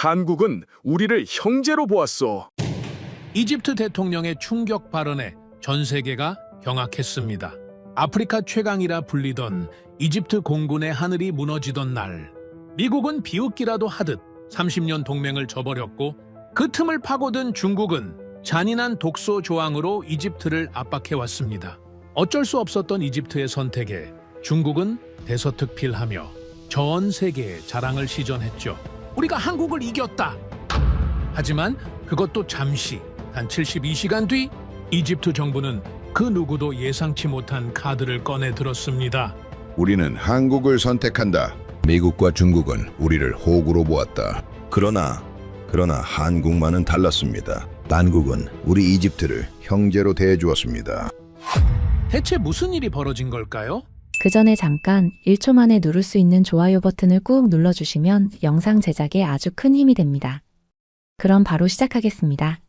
한국은 우리를 형제로 보았소. 이집트 대통령의 충격 발언에 전 세계가 경악했습니다. 아프리카 최강이라 불리던 이집트 공군의 하늘이 무너지던 날, 미국은 비웃기라도 하듯 30년 동맹을 저버렸고 그 틈을 파고든 중국은 잔인한 독소 조항으로 이집트를 압박해왔습니다. 어쩔 수 없었던 이집트의 선택에 중국은 대서특필하며 전 세계에 자랑을 시전했죠. 우리가 한국을 이겼다. 하지만 그것도 잠시, 단 72시간 뒤 이집트 정부는 그 누구도 예상치 못한 카드를 꺼내 들었습니다. 우리는 한국을 선택한다. 미국과 중국은 우리를 호구로 보았다. 그러나 한국만은 달랐습니다. 난국은 우리 이집트를 형제로 대해주었습니다. 대체 무슨 일이 벌어진 걸까요? 그 전에 잠깐 1초 만에 누를 수 있는 좋아요 버튼을 꾹 눌러주시면 영상 제작에 아주 큰 힘이 됩니다. 그럼 바로 시작하겠습니다.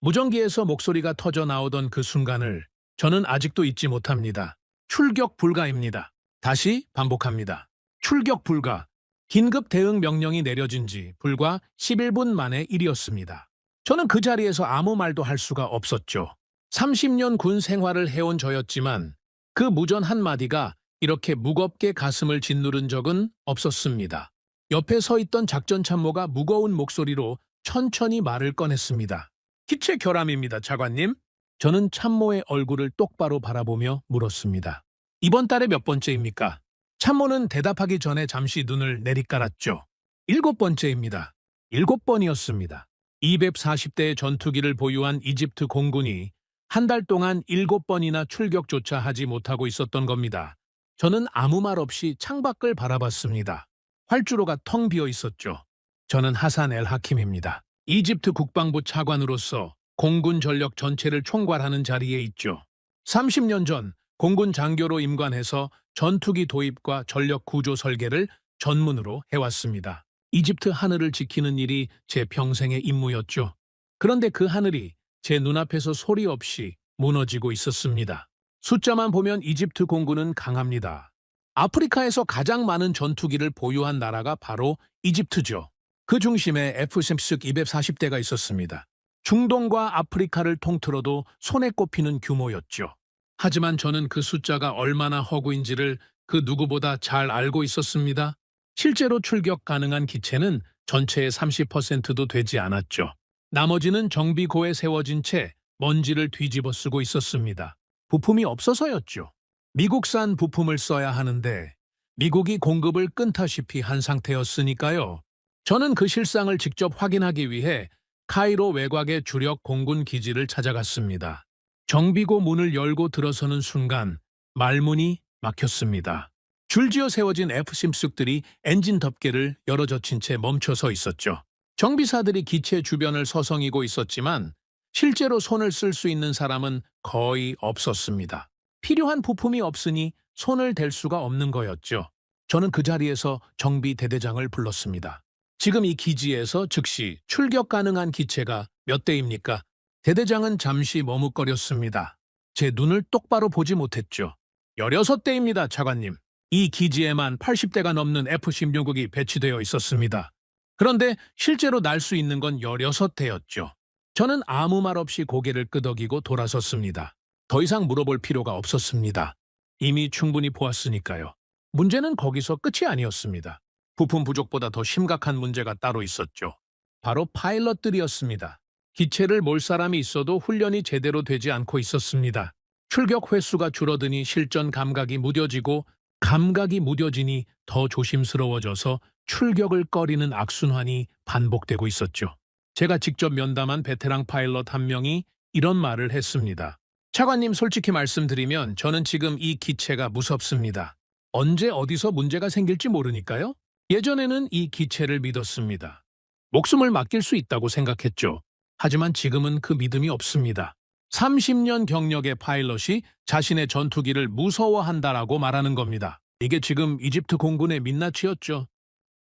무전기에서 목소리가 터져 나오던 그 순간을 저는 아직도 잊지 못합니다. 출격 불가입니다. 다시 반복합니다. 출격 불가. 긴급 대응 명령이 내려진 지 불과 11분 만의 일이었습니다. 저는 그 자리에서 아무 말도 할 수가 없었죠. 30년 군 생활을 해온 저였지만 그 무전 한마디가 이렇게 무겁게 가슴을 짓누른 적은 없었습니다. 옆에 서 있던 작전 참모가 무거운 목소리로 천천히 말을 꺼냈습니다. 기체 결함입니다, 차관님. 저는 참모의 얼굴을 똑바로 바라보며 물었습니다. 이번 달에 몇 번째입니까? 참모는 대답하기 전에 잠시 눈을 내리깔았죠. 7번째입니다. 7번이었습니다. 240대의 전투기를 보유한 이집트 공군이 한 달 동안 7번이나 출격조차 하지 못하고 있었던 겁니다. 저는 아무 말 없이 창밖을 바라봤습니다. 활주로가 텅 비어 있었죠. 저는 하산 엘 하킴입니다. 이집트 국방부 차관으로서 공군 전력 전체를 총괄하는 자리에 있죠. 30년 전 공군 장교로 임관해서 전투기 도입과 전력 구조 설계를 전문으로 해왔습니다. 이집트 하늘을 지키는 일이 제 평생의 임무였죠. 그런데 그 하늘이 제 눈앞에서 소리 없이 무너지고 있었습니다. 숫자만 보면 이집트 공군은 강합니다. 아프리카에서 가장 많은 전투기를 보유한 나라가 바로 이집트죠. 그 중심에 F-16 240대가 있었습니다. 중동과 아프리카를 통틀어도 손에 꼽히는 규모였죠. 하지만 저는 그 숫자가 얼마나 허구인지를 그 누구보다 잘 알고 있었습니다. 실제로 출격 가능한 기체는 전체의 30%도 되지 않았죠. 나머지는 정비고에 세워진 채 먼지를 뒤집어 쓰고 있었습니다. 부품이 없어서였죠. 미국산 부품을 써야 하는데 미국이 공급을 끊다시피 한 상태였으니까요. 저는 그 실상을 직접 확인하기 위해 카이로 외곽의 주력 공군 기지를 찾아갔습니다. 정비고 문을 열고 들어서는 순간 말문이 막혔습니다. 줄지어 세워진 F-16들이 엔진 덮개를 열어젖힌 채 멈춰서 있었죠. 정비사들이 기체 주변을 서성이고 있었지만 실제로 손을 쓸 수 있는 사람은 거의 없었습니다. 필요한 부품이 없으니 손을 댈 수가 없는 거였죠. 저는 그 자리에서 정비 대대장을 불렀습니다. 지금 이 기지에서 즉시 출격 가능한 기체가 몇 대입니까? 대대장은 잠시 머뭇거렸습니다. 제 눈을 똑바로 보지 못했죠. 16대입니다, 차관님. 이 기지에만 80대가 넘는 F-16이 배치되어 있었습니다. 그런데 실제로 날 수 있는 건 16대였죠. 저는 아무 말 없이 고개를 끄덕이고 돌아섰습니다. 더 이상 물어볼 필요가 없었습니다. 이미 충분히 보았으니까요. 문제는 거기서 끝이 아니었습니다. 부품 부족보다 더 심각한 문제가 따로 있었죠. 바로 파일럿들이었습니다. 기체를 몰 사람이 있어도 훈련이 제대로 되지 않고 있었습니다. 출격 횟수가 줄어드니 실전 감각이 무뎌지고 감각이 무뎌지니 더 조심스러워져서 출격을 꺼리는 악순환이 반복되고 있었죠. 제가 직접 면담한 베테랑 파일럿 한 명이 이런 말을 했습니다. 차관님, 솔직히 말씀드리면 저는 지금 이 기체가 무섭습니다. 언제 어디서 문제가 생길지 모르니까요. 예전에는 이 기체를 믿었습니다. 목숨을 맡길 수 있다고 생각했죠. 하지만 지금은 그 믿음이 없습니다. 30년 경력의 파일럿이 자신의 전투기를 무서워한다라고 말하는 겁니다. 이게 지금 이집트 공군의 민낯이었죠.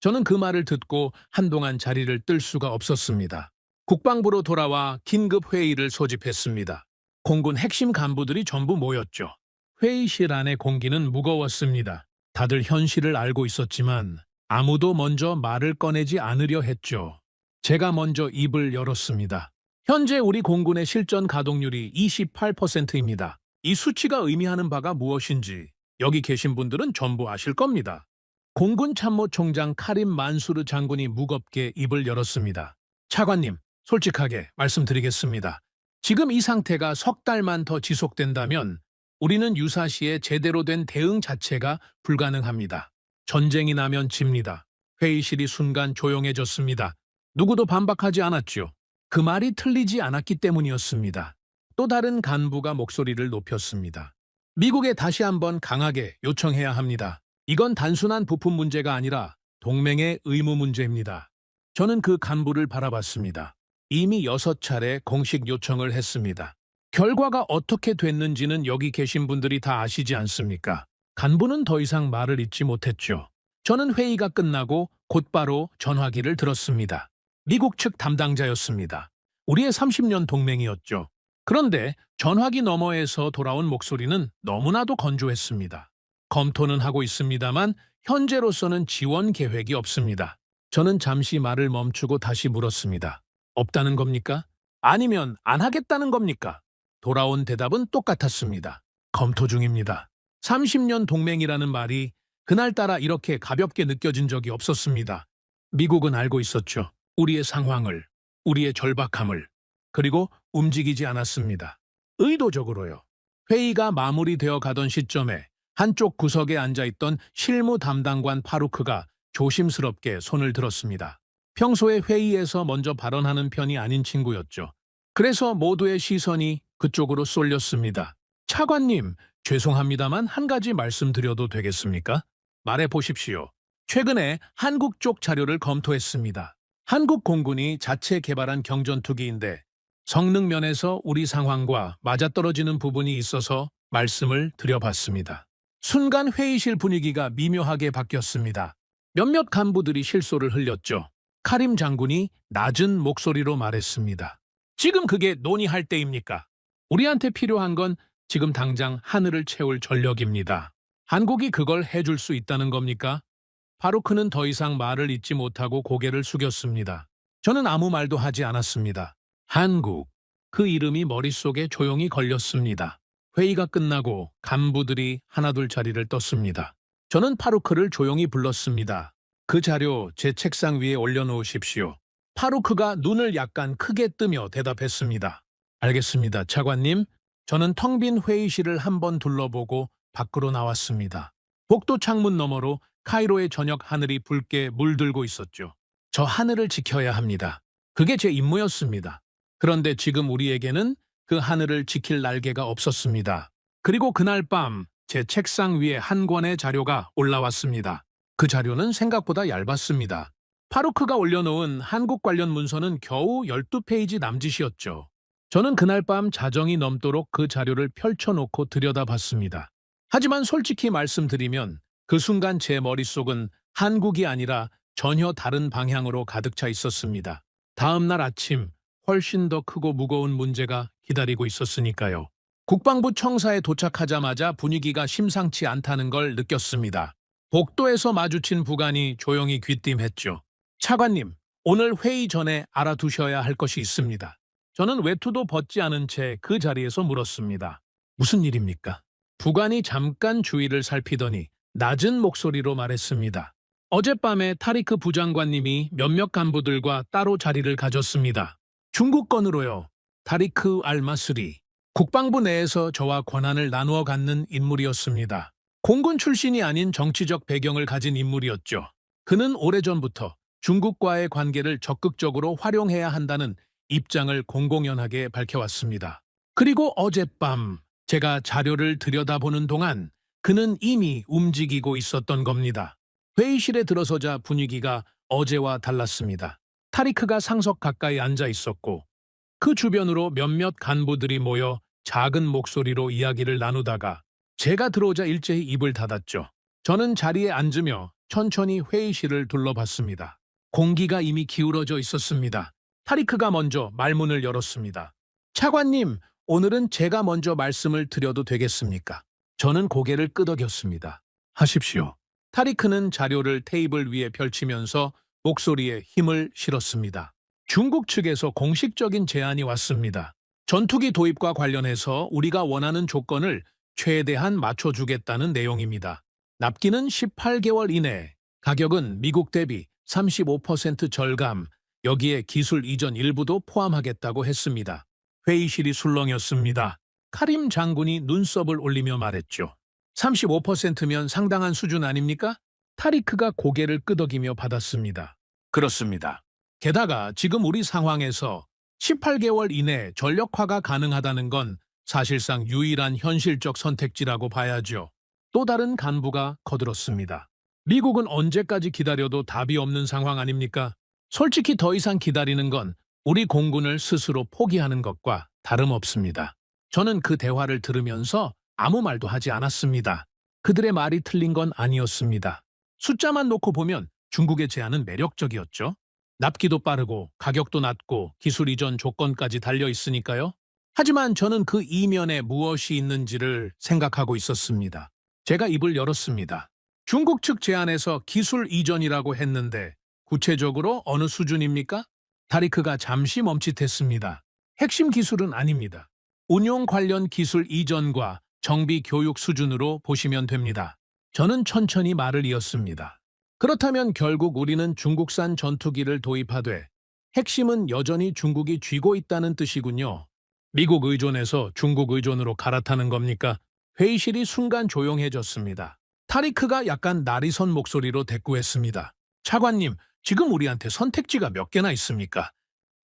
저는 그 말을 듣고 한동안 자리를 뜰 수가 없었습니다. 국방부로 돌아와 긴급 회의를 소집했습니다. 공군 핵심 간부들이 전부 모였죠. 회의실 안의 공기는 무거웠습니다. 다들 현실을 알고 있었지만 아무도 먼저 말을 꺼내지 않으려 했죠. 제가 먼저 입을 열었습니다. 현재 우리 공군의 실전 가동률이 28%입니다. 이 수치가 의미하는 바가 무엇인지 여기 계신 분들은 전부 아실 겁니다. 공군 참모총장 카림 만수르 장군이 무겁게 입을 열었습니다. 차관님, 솔직하게 말씀드리겠습니다. 지금 이 상태가 석 달만 더 지속된다면 우리는 유사시에 제대로 된 대응 자체가 불가능합니다. 전쟁이 나면 집니다. 회의실이 순간 조용해졌습니다. 누구도 반박하지 않았죠. 그 말이 틀리지 않았기 때문이었습니다. 또 다른 간부가 목소리를 높였습니다. 미국에 다시 한번 강하게 요청해야 합니다. 이건 단순한 부품 문제가 아니라 동맹의 의무 문제입니다. 저는 그 간부를 바라봤습니다. 이미 6차례 공식 요청을 했습니다. 결과가 어떻게 됐는지는 여기 계신 분들이 다 아시지 않습니까? 간부는 더 이상 말을 잇지 못했죠. 저는 회의가 끝나고 곧바로 전화기를 들었습니다. 미국 측 담당자였습니다. 우리의 30년 동맹이었죠. 그런데 전화기 너머에서 돌아온 목소리는 너무나도 건조했습니다. 검토는 하고 있습니다만 현재로서는 지원 계획이 없습니다. 저는 잠시 말을 멈추고 다시 물었습니다. 없다는 겁니까? 아니면 안 하겠다는 겁니까? 돌아온 대답은 똑같았습니다. 검토 중입니다. 30년 동맹이라는 말이 그날따라 이렇게 가볍게 느껴진 적이 없었습니다. 미국은 알고 있었죠. 우리의 상황을, 우리의 절박함을, 그리고 움직이지 않았습니다. 의도적으로요. 회의가 마무리되어 가던 시점에 한쪽 구석에 앉아있던 실무 담당관 파루크가 조심스럽게 손을 들었습니다. 평소에 회의에서 먼저 발언하는 편이 아닌 친구였죠. 그래서 모두의 시선이 그쪽으로 쏠렸습니다. 차관님, 죄송합니다만 한 가지 말씀드려도 되겠습니까? 말해보십시오. 최근에 한국 쪽 자료를 검토했습니다. 한국 공군이 자체 개발한 경전투기인데 성능 면에서 우리 상황과 맞아떨어지는 부분이 있어서 말씀을 드려봤습니다. 순간 회의실 분위기가 미묘하게 바뀌었습니다. 몇몇 간부들이 실소를 흘렸죠. 카림 장군이 낮은 목소리로 말했습니다. 지금 그게 논의할 때입니까? 우리한테 필요한 건 지금 당장 하늘을 채울 전력입니다. 한국이 그걸 해줄 수 있다는 겁니까? 파루크는 더 이상 말을 잇지 못하고 고개를 숙였습니다. 저는 아무 말도 하지 않았습니다. 한국, 그 이름이 머릿속에 조용히 걸렸습니다. 회의가 끝나고 간부들이 하나둘 자리를 떴습니다. 저는 파루크를 조용히 불렀습니다. 그 자료 제 책상 위에 올려놓으십시오. 파루크가 눈을 약간 크게 뜨며 대답했습니다. 알겠습니다, 차관님. 저는 텅 빈 회의실을 한번 둘러보고 밖으로 나왔습니다. 복도 창문 너머로 카이로의 저녁 하늘이 붉게 물들고 있었죠. 저 하늘을 지켜야 합니다. 그게 제 임무였습니다. 그런데 지금 우리에게는 그 하늘을 지킬 날개가 없었습니다. 그리고 그날 밤 제 책상 위에 한 권의 자료가 올라왔습니다. 그 자료는 생각보다 얇았습니다. 파루크가 올려놓은 한국 관련 문서는 겨우 12페이지 남짓이었죠. 저는 그날 밤 자정이 넘도록 그 자료를 펼쳐놓고 들여다봤습니다. 하지만 솔직히 말씀드리면 그 순간 제 머릿속은 한국이 아니라 전혀 다른 방향으로 가득 차 있었습니다. 다음 날 아침 훨씬 더 크고 무거운 문제가 기다리고 있었으니까요. 국방부 청사에 도착하자마자 분위기가 심상치 않다는 걸 느꼈습니다. 복도에서 마주친 부관이 조용히 귀띔했죠. 차관님, 오늘 회의 전에 알아두셔야 할 것이 있습니다. 저는 외투도 벗지 않은 채 그 자리에서 물었습니다. 무슨 일입니까? 부관이 잠깐 주위를 살피더니 낮은 목소리로 말했습니다. 어젯밤에 타리크 부장관님이 몇몇 간부들과 따로 자리를 가졌습니다. 중국 건으로요. 타리크 알마스리. 국방부 내에서 저와 권한을 나누어 갖는 인물이었습니다. 공군 출신이 아닌 정치적 배경을 가진 인물이었죠. 그는 오래전부터 중국과의 관계를 적극적으로 활용해야 한다는 입장을 공공연하게 밝혀왔습니다. 그리고 어젯밤 제가 자료를 들여다보는 동안 그는 이미 움직이고 있었던 겁니다. 회의실에 들어서자 분위기가 어제와 달랐습니다. 타리크가 상석 가까이 앉아 있었고 그 주변으로 몇몇 간부들이 모여 작은 목소리로 이야기를 나누다가 제가 들어오자 일제히 입을 닫았죠. 저는 자리에 앉으며 천천히 회의실을 둘러봤습니다. 공기가 이미 기울어져 있었습니다. 타리크가 먼저 말문을 열었습니다. 차관님, 오늘은 제가 먼저 말씀을 드려도 되겠습니까? 저는 고개를 끄덕였습니다. 하십시오. 타리크는 자료를 테이블 위에 펼치면서 목소리에 힘을 실었습니다. 중국 측에서 공식적인 제안이 왔습니다. 전투기 도입과 관련해서 우리가 원하는 조건을 최대한 맞춰주겠다는 내용입니다. 납기는 18개월 이내, 가격은 미국 대비 35% 절감, 여기에 기술 이전 일부도 포함하겠다고 했습니다. 회의실이 술렁였습니다. 카림 장군이 눈썹을 올리며 말했죠. 35%면 상당한 수준 아닙니까? 타리크가 고개를 끄덕이며 받았습니다. 그렇습니다. 게다가 지금 우리 상황에서 18개월 이내 전력화가 가능하다는 건 사실상 유일한 현실적 선택지라고 봐야죠. 또 다른 간부가 거들었습니다. 미국은 언제까지 기다려도 답이 없는 상황 아닙니까? 솔직히 더 이상 기다리는 건 우리 공군을 스스로 포기하는 것과 다름없습니다. 저는 그 대화를 들으면서 아무 말도 하지 않았습니다. 그들의 말이 틀린 건 아니었습니다. 숫자만 놓고 보면 중국의 제안은 매력적이었죠. 납기도 빠르고 가격도 낮고 기술 이전 조건까지 달려 있으니까요. 하지만 저는 그 이면에 무엇이 있는지를 생각하고 있었습니다. 제가 입을 열었습니다. 중국 측 제안에서 기술 이전이라고 했는데 구체적으로 어느 수준입니까? 타리크가 잠시 멈칫했습니다. 핵심 기술은 아닙니다. 운용 관련 기술 이전과 정비 교육 수준으로 보시면 됩니다. 저는 천천히 말을 이었습니다. 그렇다면 결국 우리는 중국산 전투기를 도입하되 핵심은 여전히 중국이 쥐고 있다는 뜻이군요. 미국 의존에서 중국 의존으로 갈아타는 겁니까? 회의실이 순간 조용해졌습니다. 타리크가 약간 날이선 목소리로 대꾸했습니다. 차관님, 지금 우리한테 선택지가 몇 개나 있습니까?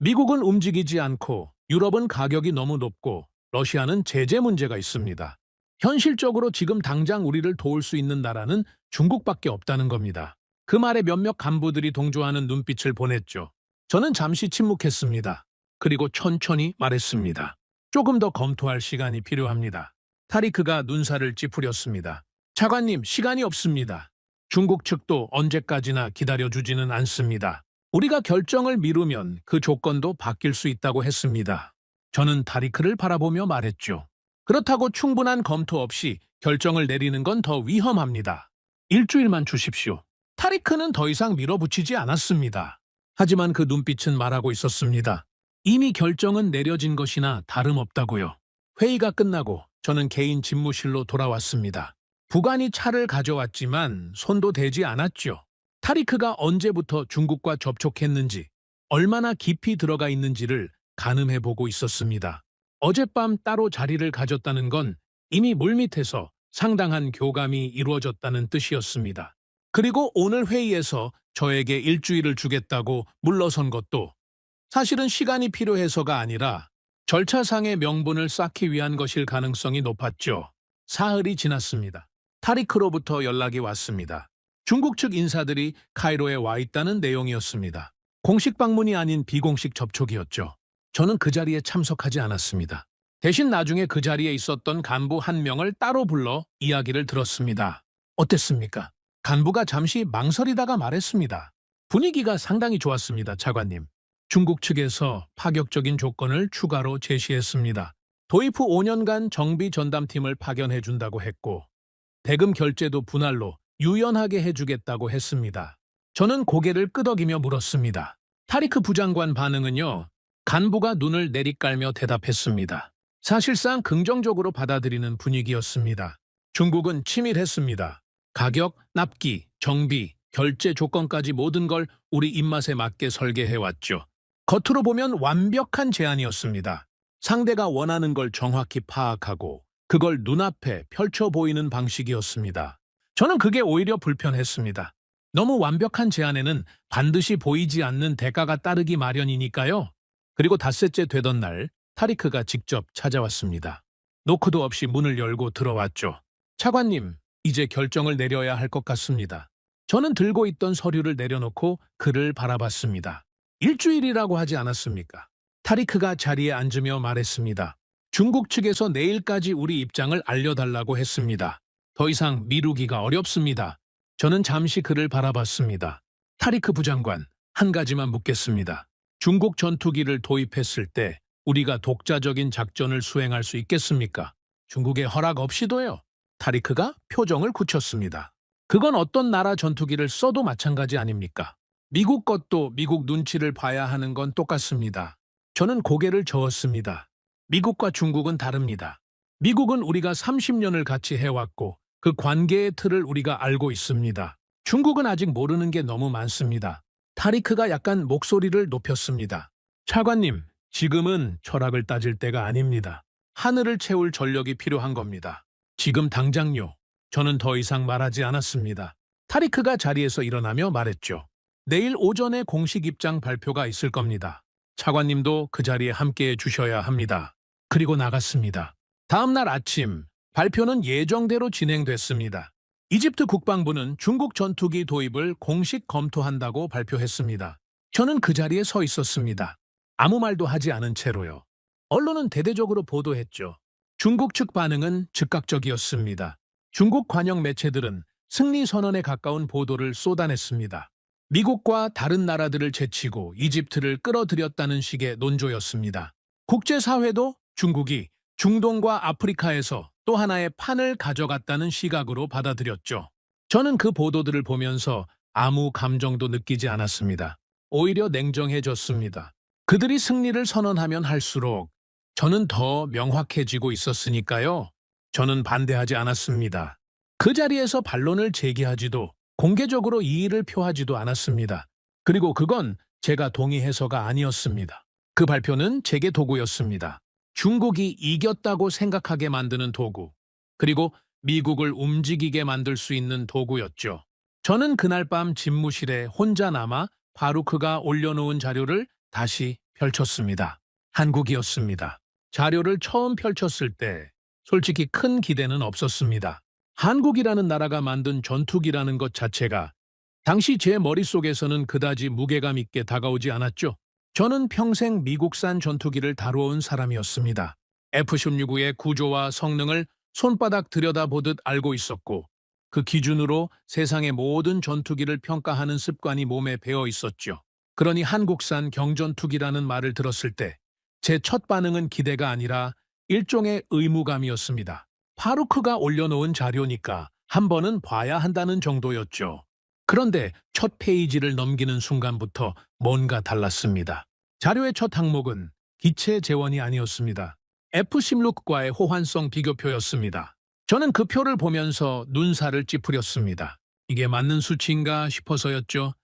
미국은 움직이지 않고 유럽은 가격이 너무 높고 러시아는 제재 문제가 있습니다. 현실적으로 지금 당장 우리를 도울 수 있는 나라는 중국밖에 없다는 겁니다. 그 말에 몇몇 간부들이 동조하는 눈빛을 보냈죠. 저는 잠시 침묵했습니다. 그리고 천천히 말했습니다. 조금 더 검토할 시간이 필요합니다. 타리크가 눈살을 찌푸렸습니다. 차관님, 시간이 없습니다. 중국 측도 언제까지나 기다려주지는 않습니다. 우리가 결정을 미루면 그 조건도 바뀔 수 있다고 했습니다. 저는 타리크를 바라보며 말했죠. 그렇다고 충분한 검토 없이 결정을 내리는 건 더 위험합니다. 일주일만 주십시오. 타리크는 더 이상 밀어붙이지 않았습니다. 하지만 그 눈빛은 말하고 있었습니다. 이미 결정은 내려진 것이나 다름없다고요. 회의가 끝나고 저는 개인 집무실로 돌아왔습니다. 부관이 차를 가져왔지만 손도 대지 않았죠. 타리크가 언제부터 중국과 접촉했는지, 얼마나 깊이 들어가 있는지를 가늠해보고 있었습니다. 어젯밤 따로 자리를 가졌다는 건 이미 물밑에서 상당한 교감이 이루어졌다는 뜻이었습니다. 그리고 오늘 회의에서 저에게 일주일을 주겠다고 물러선 것도 사실은 시간이 필요해서가 아니라 절차상의 명분을 쌓기 위한 것일 가능성이 높았죠. 사흘이 지났습니다. 타리크로부터 연락이 왔습니다. 중국 측 인사들이 카이로에 와 있다는 내용이었습니다. 공식 방문이 아닌 비공식 접촉이었죠. 저는 그 자리에 참석하지 않았습니다. 대신 나중에 그 자리에 있었던 간부 한 명을 따로 불러 이야기를 들었습니다. 어땠습니까? 간부가 잠시 망설이다가 말했습니다. 분위기가 상당히 좋았습니다, 차관님. 중국 측에서 파격적인 조건을 추가로 제시했습니다. 도입 후 5년간 정비 전담팀을 파견해준다고 했고 대금 결제도 분할로 유연하게 해주겠다고 했습니다. 저는 고개를 끄덕이며 물었습니다. 타리크 부장관 반응은요? 간부가 눈을 내리깔며 대답했습니다. 사실상 긍정적으로 받아들이는 분위기였습니다. 중국은 치밀했습니다. 가격, 납기, 정비, 결제 조건까지 모든 걸 우리 입맛에 맞게 설계해왔죠. 겉으로 보면 완벽한 제안이었습니다. 상대가 원하는 걸 정확히 파악하고 그걸 눈앞에 펼쳐 보이는 방식이었습니다. 저는 그게 오히려 불편했습니다. 너무 완벽한 제안에는 반드시 보이지 않는 대가가 따르기 마련이니까요. 그리고 닷새째 되던 날 타리크가 직접 찾아왔습니다. 노크도 없이 문을 열고 들어왔죠. 차관님, 이제 결정을 내려야 할 것 같습니다. 저는 들고 있던 서류를 내려놓고 그를 바라봤습니다. 일주일이라고 하지 않았습니까? 타리크가 자리에 앉으며 말했습니다. 중국 측에서 내일까지 우리 입장을 알려달라고 했습니다. 더 이상 미루기가 어렵습니다. 저는 잠시 그를 바라봤습니다. 타리크 부장관, 한 가지만 묻겠습니다. 중국 전투기를 도입했을 때 우리가 독자적인 작전을 수행할 수 있겠습니까? 중국의 허락 없이도요. 타리크가 표정을 굳혔습니다. 그건 어떤 나라 전투기를 써도 마찬가지 아닙니까? 미국 것도 미국 눈치를 봐야 하는 건 똑같습니다. 저는 고개를 저었습니다. 미국과 중국은 다릅니다. 미국은 우리가 30년을 같이 해왔고 그 관계의 틀을 우리가 알고 있습니다. 중국은 아직 모르는 게 너무 많습니다. 타리크가 약간 목소리를 높였습니다. 차관님, 지금은 철학을 따질 때가 아닙니다. 하늘을 채울 전력이 필요한 겁니다. 지금 당장요. 저는 더 이상 말하지 않았습니다. 타리크가 자리에서 일어나며 말했죠. 내일 오전에 공식 입장 발표가 있을 겁니다. 차관님도 그 자리에 함께해 주셔야 합니다. 그리고 나갔습니다. 다음 날 아침, 발표는 예정대로 진행됐습니다. 이집트 국방부는 중국 전투기 도입을 공식 검토한다고 발표했습니다. 저는 그 자리에 서 있었습니다. 아무 말도 하지 않은 채로요. 언론은 대대적으로 보도했죠. 중국 측 반응은 즉각적이었습니다. 중국 관영 매체들은 승리 선언에 가까운 보도를 쏟아냈습니다. 미국과 다른 나라들을 제치고 이집트를 끌어들였다는 식의 논조였습니다. 국제사회도 중국이 중동과 아프리카에서 또 하나의 판을 가져갔다는 시각으로 받아들였죠. 저는 그 보도들을 보면서 아무 감정도 느끼지 않았습니다. 오히려 냉정해졌습니다. 그들이 승리를 선언하면 할수록 저는 더 명확해지고 있었으니까요. 저는 반대하지 않았습니다. 그 자리에서 반론을 제기하지도 공개적으로 이의를 표하지도 않았습니다. 그리고 그건 제가 동의해서가 아니었습니다. 그 발표는 제게 도구였습니다. 중국이 이겼다고 생각하게 만드는 도구, 그리고 미국을 움직이게 만들 수 있는 도구였죠. 저는 그날 밤 집무실에 혼자 남아 바루크가 올려놓은 자료를 다시 펼쳤습니다. 한국이었습니다. 자료를 처음 펼쳤을 때 솔직히 큰 기대는 없었습니다. 한국이라는 나라가 만든 전투기라는 것 자체가 당시 제 머릿속에서는 그다지 무게감 있게 다가오지 않았죠. 저는 평생 미국산 전투기를 다루어온 사람이었습니다. F-16의 구조와 성능을 손바닥 들여다보듯 알고 있었고 그 기준으로 세상의 모든 전투기를 평가하는 습관이 몸에 배어 있었죠. 그러니 한국산 경전투기라는 말을 들었을 때 제 첫 반응은 기대가 아니라 일종의 의무감이었습니다. 파루크가 올려놓은 자료니까 한 번은 봐야 한다는 정도였죠. 그런데 첫 페이지를 넘기는 순간부터 뭔가 달랐습니다. 자료의 첫 항목은 기체 재원이 아니었습니다. F-16과의 호환성 비교표였습니다. 저는 그 표를 보면서 눈살을 찌푸렸습니다. 이게 맞는 수치인가 싶어서였죠.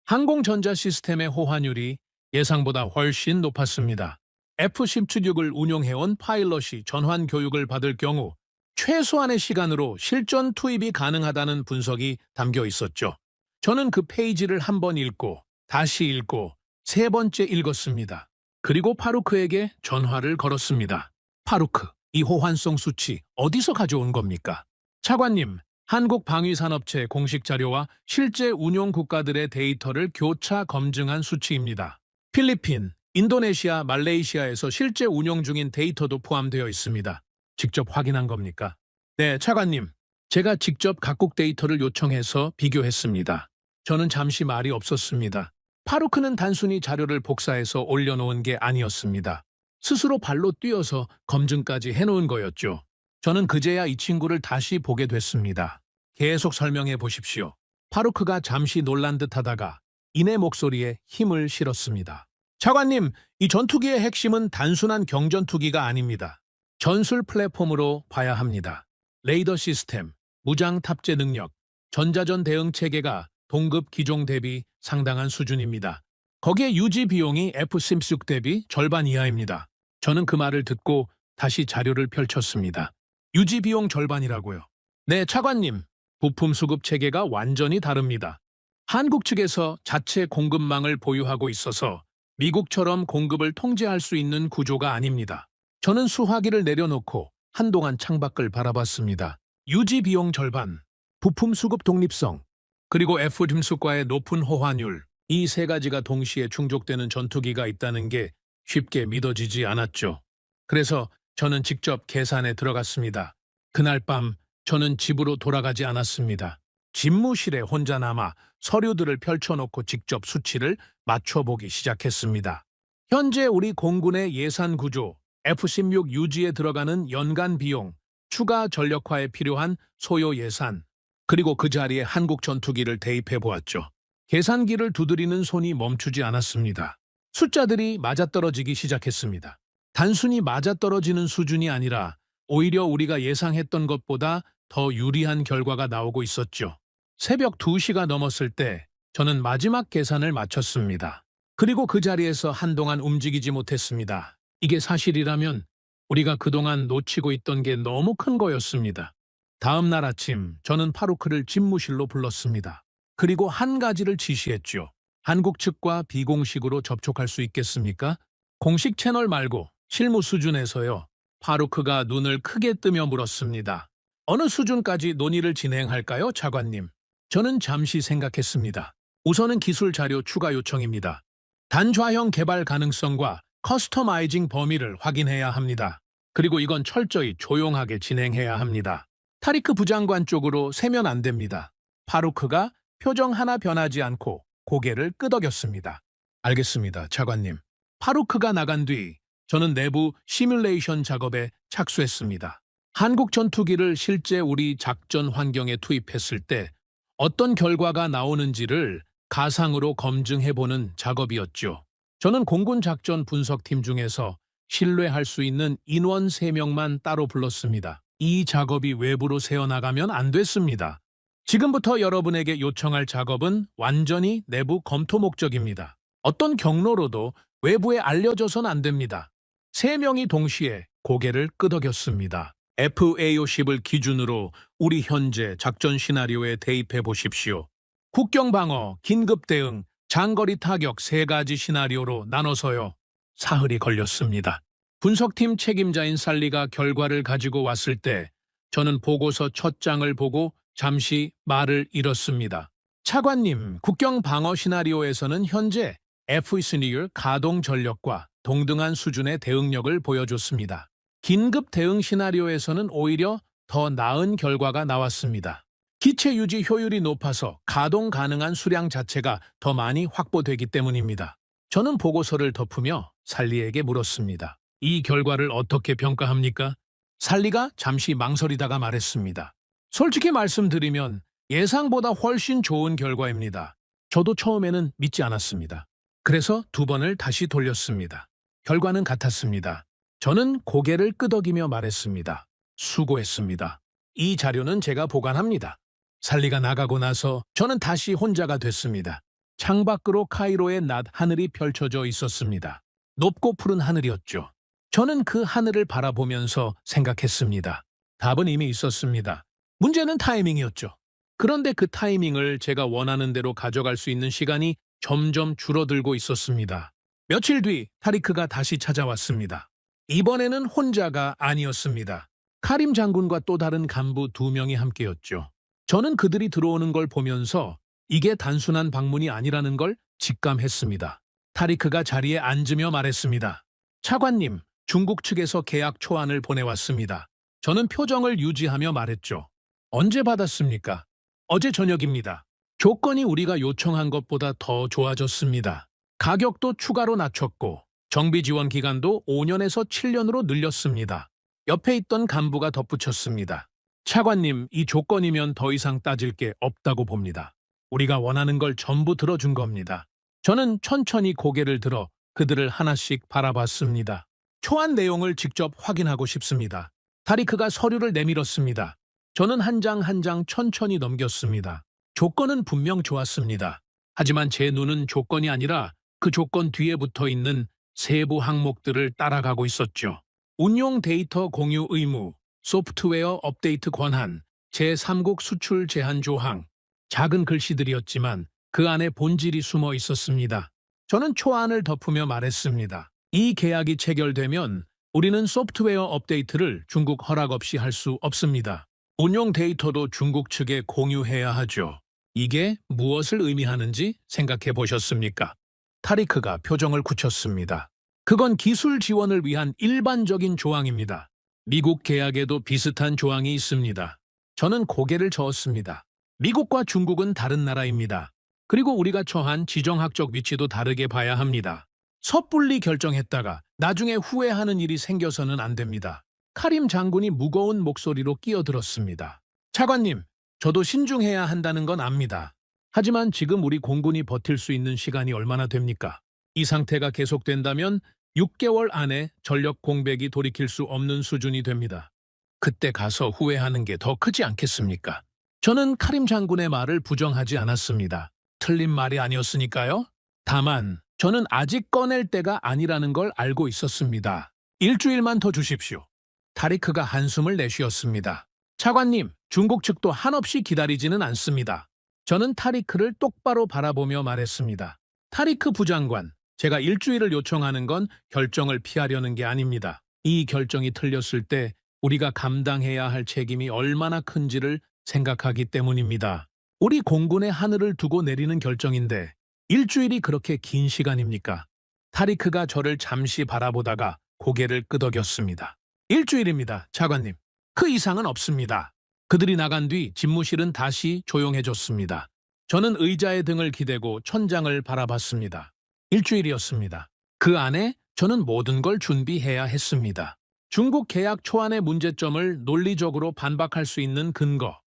항공전자 시스템의 호환율이 예상보다 훨씬 높았습니다. F-16을 운용해온 파일럿이 전환 교육을 받을 경우 최소한의 시간으로 실전 투입이 가능하다는 분석이 담겨 있었죠. 저는 그 페이지를 한 번 읽고 다시 읽고 세 번째 읽었습니다. 그리고 파루크에게 전화를 걸었습니다. 파루크, 이 호환성 수치 어디서 가져온 겁니까? 차관님, 한국방위산업체 공식 자료와 실제 운용 국가들의 데이터를 교차 검증한 수치입니다. 필리핀, 인도네시아, 말레이시아에서 실제 운용 중인 데이터도 포함되어 있습니다. 직접 확인한 겁니까? 네, 차관님. 제가 직접 각국 데이터를 요청해서 비교했습니다. 저는 잠시 말이 없었습니다. 파루크는 단순히 자료를 복사해서 올려놓은 게 아니었습니다. 스스로 발로 뛰어서 검증까지 해놓은 거였죠. 저는 그제야 이 친구를 다시 보게 됐습니다. 계속 설명해 보십시오. 파루크가 잠시 놀란 듯 하다가 이내 목소리에 힘을 실었습니다. 차관님, 이 전투기의 핵심은 단순한 경전투기가 아닙니다. 전술 플랫폼으로 봐야 합니다. 레이더 시스템, 무장 탑재 능력, 전자전 대응 체계가 동급 기종 대비 상당한 수준입니다. 거기에 유지 비용이 F-16 대비 절반 이하입니다. 저는 그 말을 듣고 다시 자료를 펼쳤습니다. 유지 비용 절반이라고요. 네, 차관님. 부품 수급 체계가 완전히 다릅니다. 한국 측에서 자체 공급망을 보유하고 있어서 미국처럼 공급을 통제할 수 있는 구조가 아닙니다. 저는 수화기를 내려놓고 한동안 창밖을 바라봤습니다. 유지 비용 절반, 부품 수급 독립성, 그리고 F-16과의 높은 호환율, 이 세 가지가 동시에 충족되는 전투기가 있다는 게 쉽게 믿어지지 않았죠. 그래서 저는 직접 계산에 들어갔습니다. 그날 밤 저는 집으로 돌아가지 않았습니다. 집무실에 혼자 남아 서류들을 펼쳐놓고 직접 수치를 맞춰보기 시작했습니다. 현재 우리 공군의 예산 구조, F-16 유지에 들어가는 연간 비용, 추가 전력화에 필요한 소요 예산, 그리고 그 자리에 한국 전투기를 대입해 보았죠. 계산기를 두드리는 손이 멈추지 않았습니다. 숫자들이 맞아떨어지기 시작했습니다. 단순히 맞아떨어지는 수준이 아니라 오히려 우리가 예상했던 것보다 더 유리한 결과가 나오고 있었죠. 새벽 2시가 넘었을 때 저는 마지막 계산을 마쳤습니다. 그리고 그 자리에서 한동안 움직이지 못했습니다. 이게 사실이라면 우리가 그동안 놓치고 있던 게 너무 큰 거였습니다. 다음 날 아침 저는 파루크를 집무실로 불렀습니다. 그리고 한 가지를 지시했죠. 한국 측과 비공식으로 접촉할 수 있겠습니까? 공식 채널 말고 실무 수준에서요. 파루크가 눈을 크게 뜨며 물었습니다. 어느 수준까지 논의를 진행할까요, 차관님? 저는 잠시 생각했습니다. 우선은 기술 자료 추가 요청입니다. 단좌형 개발 가능성과 커스터마이징 범위를 확인해야 합니다. 그리고 이건 철저히 조용하게 진행해야 합니다. 타리크 부장관 쪽으로 세면 안 됩니다. 파루크가 표정 하나 변하지 않고 고개를 끄덕였습니다. 알겠습니다, 차관님. 파루크가 나간 뒤 저는 내부 시뮬레이션 작업에 착수했습니다. 한국 전투기를 실제 우리 작전 환경에 투입했을 때 어떤 결과가 나오는지를 가상으로 검증해보는 작업이었죠. 저는 공군 작전 분석팀 중에서 신뢰할 수 있는 인원 3명만 따로 불렀습니다. 이 작업이 외부로 새어나가면 안 됐습니다. 지금부터 여러분에게 요청할 작업은 완전히 내부 검토 목적입니다. 어떤 경로로도 외부에 알려져선 안 됩니다. 3명이 동시에 고개를 끄덕였습니다. FA50을 기준으로 우리 현재 작전 시나리오에 대입해 보십시오. 국경 방어, 긴급 대응, 장거리 타격 3가지 시나리오로 나눠서요. 사흘이 걸렸습니다. 분석팀 책임자인 살리가 결과를 가지고 왔을 때 저는 보고서 첫 장을 보고 잠시 말을 잃었습니다. 차관님, 국경 방어 시나리오에서는 현재 F-22 가동 전력과 동등한 수준의 대응력을 보여줬습니다. 긴급 대응 시나리오에서는 오히려 더 나은 결과가 나왔습니다. 기체 유지 효율이 높아서 가동 가능한 수량 자체가 더 많이 확보되기 때문입니다. 저는 보고서를 덮으며 살리에게 물었습니다. 이 결과를 어떻게 평가합니까? 살리가 잠시 망설이다가 말했습니다. 솔직히 말씀드리면 예상보다 훨씬 좋은 결과입니다. 저도 처음에는 믿지 않았습니다. 그래서 2번을 다시 돌렸습니다. 결과는 같았습니다. 저는 고개를 끄덕이며 말했습니다. 수고했습니다. 이 자료는 제가 보관합니다. 살리가 나가고 나서 저는 다시 혼자가 됐습니다. 창밖으로 카이로의 낮 하늘이 펼쳐져 있었습니다. 높고 푸른 하늘이었죠. 저는 그 하늘을 바라보면서 생각했습니다. 답은 이미 있었습니다. 문제는 타이밍이었죠. 그런데 그 타이밍을 제가 원하는 대로 가져갈 수 있는 시간이 점점 줄어들고 있었습니다. 며칠 뒤 타리크가 다시 찾아왔습니다. 이번에는 혼자가 아니었습니다. 카림 장군과 또 다른 간부 2명이 함께였죠. 저는 그들이 들어오는 걸 보면서 이게 단순한 방문이 아니라는 걸 직감했습니다. 타리크가 자리에 앉으며 말했습니다. 차관님, 중국 측에서 계약 초안을 보내왔습니다. 저는 표정을 유지하며 말했죠. 언제 받았습니까? 어제 저녁입니다. 조건이 우리가 요청한 것보다 더 좋아졌습니다. 가격도 추가로 낮췄고 정비 지원 기간도 5년에서 7년으로 늘렸습니다. 옆에 있던 간부가 덧붙였습니다. 차관님, 이 조건이면 더 이상 따질 게 없다고 봅니다. 우리가 원하는 걸 전부 들어준 겁니다. 저는 천천히 고개를 들어 그들을 하나씩 바라봤습니다. 초안 내용을 직접 확인하고 싶습니다. 타리크가 서류를 내밀었습니다. 저는 한 장 한 장 천천히 넘겼습니다. 조건은 분명 좋았습니다. 하지만 제 눈은 조건이 아니라 그 조건 뒤에 붙어 있는 세부 항목들을 따라가고 있었죠. 운용 데이터 공유 의무, 소프트웨어 업데이트 권한, 제3국 수출 제한 조항. 작은 글씨들이었지만 그 안에 본질이 숨어 있었습니다. 저는 초안을 덮으며 말했습니다. 이 계약이 체결되면 우리는 소프트웨어 업데이트를 중국 허락 없이 할 수 없습니다. 운용 데이터도 중국 측에 공유해야 하죠. 이게 무엇을 의미하는지 생각해 보셨습니까? 타리크가 표정을 굳혔습니다. 그건 기술 지원을 위한 일반적인 조항입니다. 미국 계약에도 비슷한 조항이 있습니다. 저는 고개를 저었습니다. 미국과 중국은 다른 나라입니다. 그리고 우리가 처한 지정학적 위치도 다르게 봐야 합니다. 섣불리 결정했다가 나중에 후회하는 일이 생겨서는 안 됩니다. 카림 장군이 무거운 목소리로 끼어들었습니다. 차관님, 저도 신중해야 한다는 건 압니다. 하지만 지금 우리 공군이 버틸 수 있는 시간이 얼마나 됩니까? 이 상태가 계속된다면 6개월 안에 전력 공백이 돌이킬 수 없는 수준이 됩니다. 그때 가서 후회하는 게 더 크지 않겠습니까? 저는 카림 장군의 말을 부정하지 않았습니다. 틀린 말이 아니었으니까요. 다만 저는 아직 꺼낼 때가 아니라는 걸 알고 있었습니다. 일주일만 더 주십시오. 타리크가 한숨을 내쉬었습니다. 차관님, 중국 측도 한없이 기다리지는 않습니다. 저는 타리크를 똑바로 바라보며 말했습니다. 타리크 부장관, 제가 일주일을 요청하는 건 결정을 피하려는 게 아닙니다. 이 결정이 틀렸을 때 우리가 감당해야 할 책임이 얼마나 큰지를 생각하기 때문입니다. 우리 공군의 하늘을 두고 내리는 결정인데 일주일이 그렇게 긴 시간입니까? 타리크가 저를 잠시 바라보다가 고개를 끄덕였습니다. 일주일입니다, 차관님. 그 이상은 없습니다. 그들이 나간 뒤 집무실은 다시 조용해졌습니다. 저는 의자에 등을 기대고 천장을 바라봤습니다. 일주일이었습니다. 그 안에 저는 모든 걸 준비해야 했습니다. 중국 계약 초안의 문제점을 논리적으로 반박할 수 있는 근거,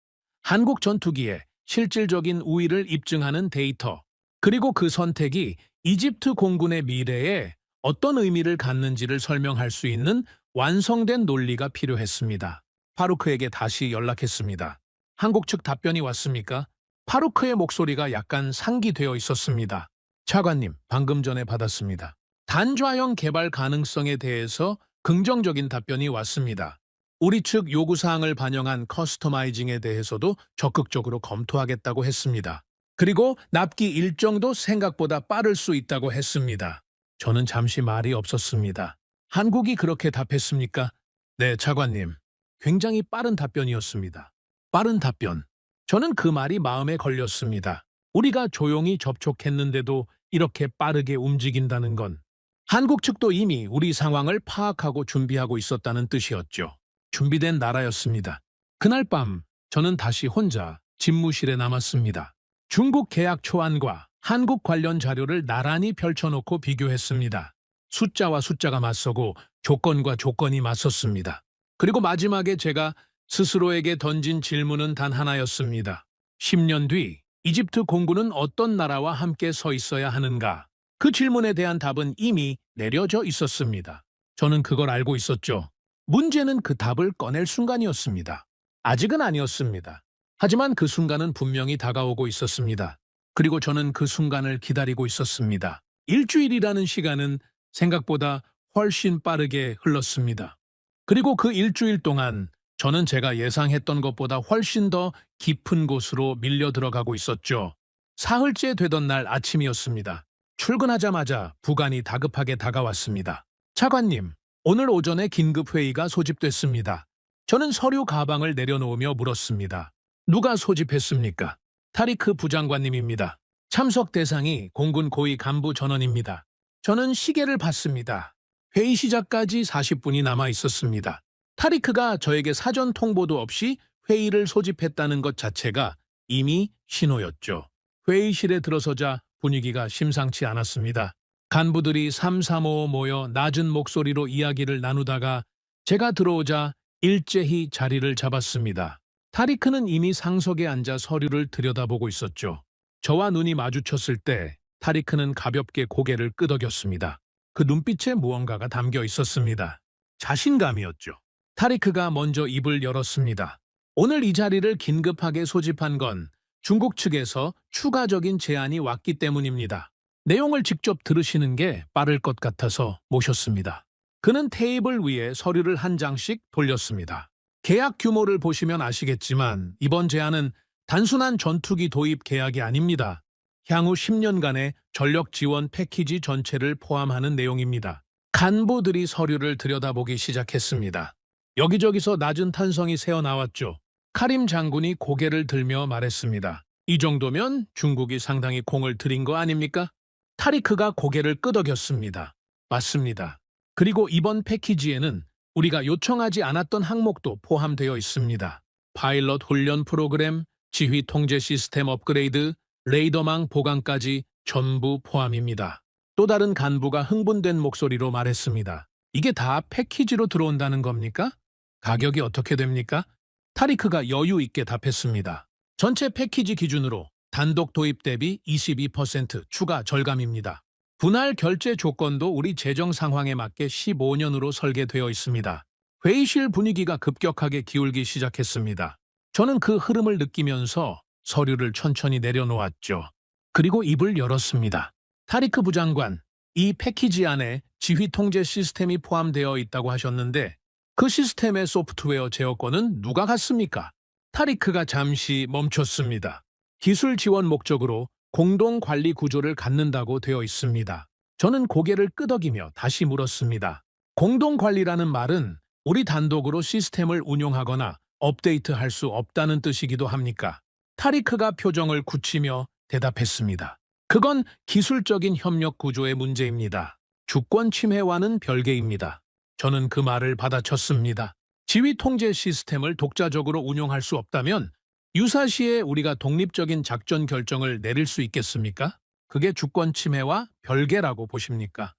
한국 전투기의 실질적인 우위를 입증하는 데이터, 그리고 그 선택이 이집트 공군의 미래에 어떤 의미를 갖는지를 설명할 수 있는 완성된 논리가 필요했습니다. 파루크에게 다시 연락했습니다. 한국 측 답변이 왔습니까? 파루크의 목소리가 약간 상기되어 있었습니다. 차관님, 방금 전에 받았습니다. 단좌형 개발 가능성에 대해서 긍정적인 답변이 왔습니다. 우리 측 요구사항을 반영한 커스터마이징에 대해서도 적극적으로 검토하겠다고 했습니다. 그리고 납기 일정도 생각보다 빠를 수 있다고 했습니다. 저는 잠시 말이 없었습니다. 한국이 그렇게 답했습니까? 네, 차관님. 굉장히 빠른 답변이었습니다. 빠른 답변. 저는 그 말이 마음에 걸렸습니다. 우리가 조용히 접촉했는데도 이렇게 빠르게 움직인다는 건 한국 측도 이미 우리 상황을 파악하고 준비하고 있었다는 뜻이었죠. 준비된 나라였습니다. 그날 밤 저는 다시 혼자 집무실에 남았습니다. 중국 계약 초안과 한국 관련 자료를 나란히 펼쳐놓고 비교했습니다. 숫자와 숫자가 맞서고 조건과 조건이 맞섰습니다. 그리고 마지막에 제가 스스로에게 던진 질문은 단 하나였습니다. 10년 뒤 이집트 공군은 어떤 나라와 함께 서 있어야 하는가? 그 질문에 대한 답은 이미 내려져 있었습니다. 저는 그걸 알고 있었죠. 문제는 그 답을 꺼낼 순간이었습니다. 아직은 아니었습니다. 하지만 그 순간은 분명히 다가오고 있었습니다. 그리고 저는 그 순간을 기다리고 있었습니다. 일주일이라는 시간은 생각보다 훨씬 빠르게 흘렀습니다. 그리고 그 일주일 동안 저는 제가 예상했던 것보다 훨씬 더 깊은 곳으로 밀려 들어가고 있었죠. 사흘째 되던 날 아침이었습니다. 출근하자마자 부관이 다급하게 다가왔습니다. 차관님, 오늘 오전에 긴급 회의가 소집됐습니다. 저는 서류 가방을 내려놓으며 물었습니다. 누가 소집했습니까? 타리크 부장관님입니다. 참석 대상이 공군 고위 간부 전원입니다. 저는 시계를 봤습니다. 회의 시작까지 40분이 남아 있었습니다. 타리크가 저에게 사전 통보도 없이 회의를 소집했다는 것 자체가 이미 신호였죠. 회의실에 들어서자 분위기가 심상치 않았습니다. 간부들이 삼삼오오 모여 낮은 목소리로 이야기를 나누다가 제가 들어오자 일제히 자리를 잡았습니다. 타리크는 이미 상석에 앉아 서류를 들여다보고 있었죠. 저와 눈이 마주쳤을 때 타리크는 가볍게 고개를 끄덕였습니다. 그 눈빛에 무언가가 담겨 있었습니다. 자신감이었죠. 타리크가 먼저 입을 열었습니다. 오늘 이 자리를 긴급하게 소집한 건 중국 측에서 추가적인 제안이 왔기 때문입니다. 내용을 직접 들으시는 게 빠를 것 같아서 모셨습니다. 그는 테이블 위에 서류를 한 장씩 돌렸습니다. 계약 규모를 보시면 아시겠지만 이번 제안은 단순한 전투기 도입 계약이 아닙니다. 향후 10년간의 전력 지원 패키지 전체를 포함하는 내용입니다. 간부들이 서류를 들여다보기 시작했습니다. 여기저기서 낮은 탄성이 새어나왔죠. 카림 장군이 고개를 들며 말했습니다. 이 정도면 중국이 상당히 공을 들인 거 아닙니까? 타리크가 고개를 끄덕였습니다. 맞습니다. 그리고 이번 패키지에는 우리가 요청하지 않았던 항목도 포함되어 있습니다. 파일럿 훈련 프로그램, 지휘 통제 시스템 업그레이드, 레이더망 보강까지 전부 포함입니다. 또 다른 간부가 흥분된 목소리로 말했습니다. 이게 다 패키지로 들어온다는 겁니까? 가격이 어떻게 됩니까? 타리크가 여유 있게 답했습니다. 전체 패키지 기준으로 단독 도입 대비 22% 추가 절감입니다. 분할 결제 조건도 우리 재정 상황에 맞게 15년으로 설계되어 있습니다. 회의실 분위기가 급격하게 기울기 시작했습니다. 저는 그 흐름을 느끼면서 서류를 천천히 내려놓았죠. 그리고 입을 열었습니다. 타리크 부장관, 이 패키지 안에 지휘 통제 시스템이 포함되어 있다고 하셨는데 그 시스템의 소프트웨어 제어권은 누가 갖습니까? 타리크가 잠시 멈췄습니다. 기술 지원 목적으로 공동 관리 구조를 갖는다고 되어 있습니다. 저는 고개를 끄덕이며 다시 물었습니다. 공동 관리라는 말은 우리 단독으로 시스템을 운용하거나 업데이트할 수 없다는 뜻이기도 합니까? 타리크가 표정을 굳히며 대답했습니다. 그건 기술적인 협력 구조의 문제입니다. 주권 침해와는 별개입니다. 저는 그 말을 받아쳤습니다. 지휘 통제 시스템을 독자적으로 운용할 수 없다면 유사시에 우리가 독립적인 작전 결정을 내릴 수 있겠습니까? 그게 주권 침해와 별개라고 보십니까?